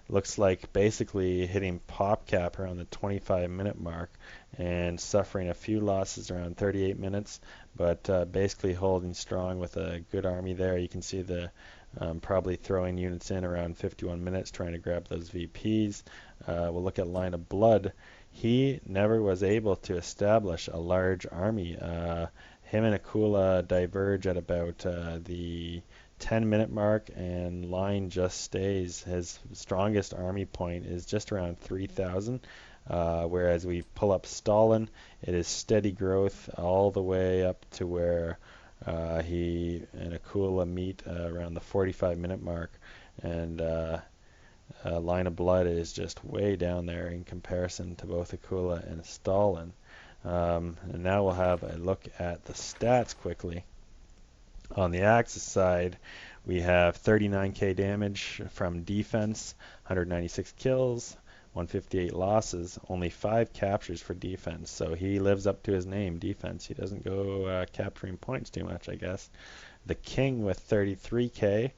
looks like basically hitting pop cap around the 25-minute mark and suffering a few losses around 38 minutes, but basically holding strong with a good army there. You can see the probably throwing units in around 51 minutes trying to grab those VPs. We'll look at Line of Blood. He never was able to establish a large army. Him and Akula diverge at about the 10-minute mark, and Line just stays. His strongest army point is just around 3,000. Whereas we pull up Stalin, it is steady growth all the way up to where he and Akula meet around the 45-minute mark, and Line of Blood is just way down there in comparison to both Akula and Stalin. And now we'll have a look at the stats quickly. On the Axis side, we have 39k damage from defense, 196 kills, 158 losses, only 5 captures for defense. So he lives up to his name, defense. He doesn't go capturing points too much, I guess. The King with 33k.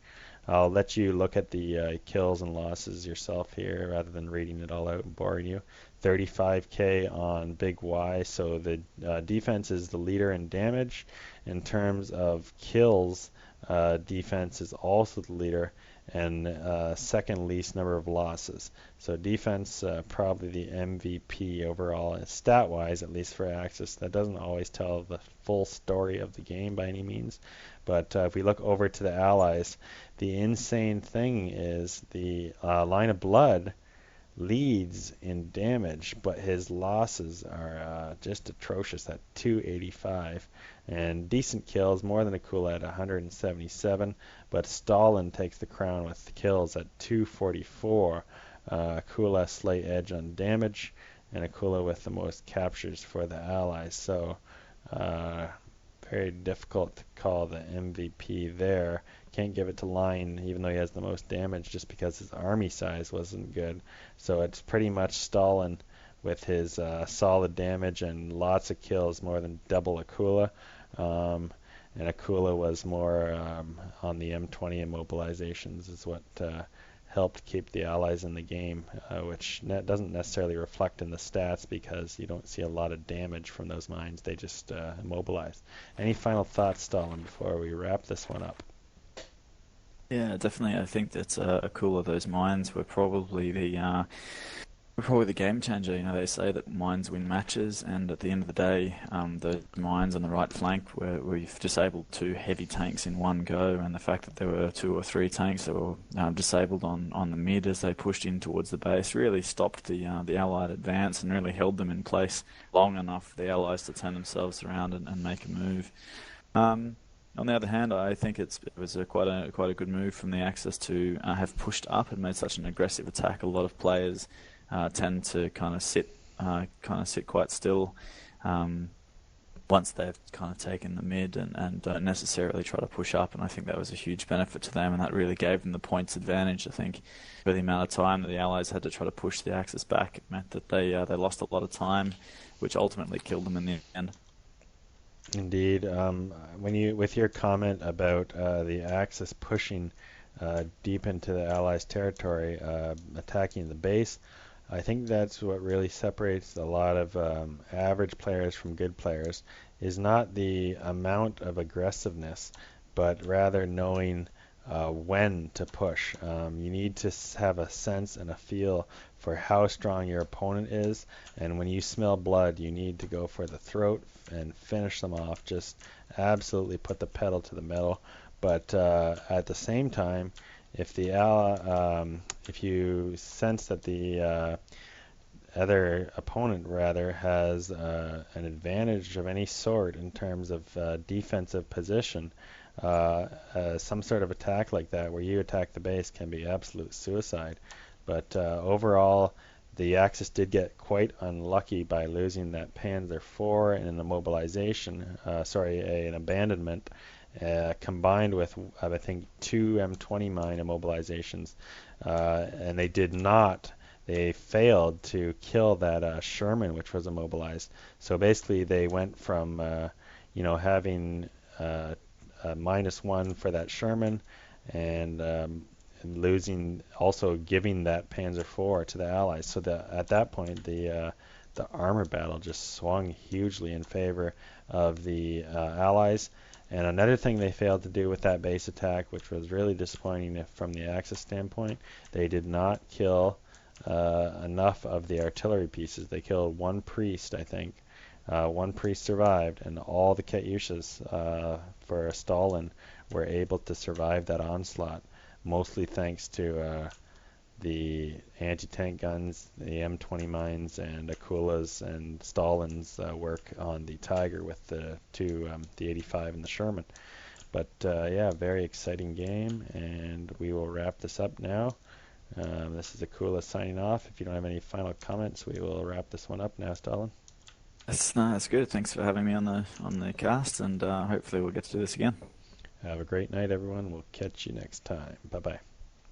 I'll let you look at the kills and losses yourself here rather than reading it all out and boring you. 35k on Big Y, so the defense is the leader in damage. In terms of kills, defense is also the leader, and second least number of losses. So defense probably the MVP overall, stat-wise, at least for Axis. That doesn't always tell the full story of the game by any means. But if we look over to the Allies, the insane thing is the Line of Blood leads in damage, but his losses are just atrocious at 285, and decent kills, more than Akula at 177, but Stalin takes the crown with kills at 244. Akula slight edge on damage, and Akula with the most captures for the Allies. So very difficult to call the MVP there. Can't give it to Line, even though he has the most damage, just because his army size wasn't good. So it's pretty much Stalin with his solid damage and lots of kills, more than double Akula. And Akula was more on the M20 immobilizations is what helped keep the Allies in the game, which doesn't necessarily reflect in the stats because you don't see a lot of damage from those mines. They just immobilize. Any final thoughts, Stalin, before we wrap this one up? Yeah, definitely. I think that Akula, those mines were probably the game changer. You know, they say that mines win matches, and at the end of the day, the mines on the right flank we've disabled 2 heavy tanks in one go, and the fact that there were 2 or 3 tanks that were disabled on the mid as they pushed in towards the base really stopped the Allied advance and really held them in place long enough for the Allies to turn themselves around and make a move. On the other hand, I think it was quite a good move from the Axis to have pushed up and made such an aggressive attack. A lot of players tend to kind of sit quite still once they've kind of taken the mid and don't necessarily try to push up. And I think that was a huge benefit to them, and that really gave them the points advantage. I think for the amount of time that the Allies had to try to push the Axis back, it meant that they lost a lot of time, which ultimately killed them in the end. Indeed. With your comment about the Axis pushing deep into the Allies' territory, attacking the base, I think that's what really separates a lot of average players from good players is not the amount of aggressiveness, but rather knowing when to push. You need to have a sense and a feel for how strong your opponent is, and when you smell blood, you need to go for the throat and finish them off. Just absolutely put the pedal to the metal. But at the same time, if you sense that the other opponent rather has an advantage of any sort in terms of defensive position, some sort of attack like that where you attack the base can be absolute suicide. But overall, the Axis did get quite unlucky by losing that Panzer IV in an immobilization, an abandonment, combined with I think two M20 mine immobilizations, and they failed to kill that Sherman, which was immobilized. So basically, they went from having a -1 for that Sherman, and losing, also giving that Panzer IV to the Allies. So at that point, the armor battle just swung hugely in favor of the Allies. And another thing they failed to do with that base attack, which was really disappointing from the Axis standpoint, they did not kill enough of the artillery pieces. They killed one priest, I think. One priest survived, and all the Katyushas for Stalin were able to survive that onslaught, mostly thanks to the anti-tank guns, the M20 mines, and Akula's and Stalin's work on the Tiger with the 85 and the Sherman. But yeah, very exciting game, and we will wrap this up now. This is Akula signing off. If you don't have any final comments, we will wrap this one up now, Stalin. That's good. Thanks for having me on the cast, and hopefully we'll get to do this again. Have a great night, everyone. We'll catch you next time. Bye-bye.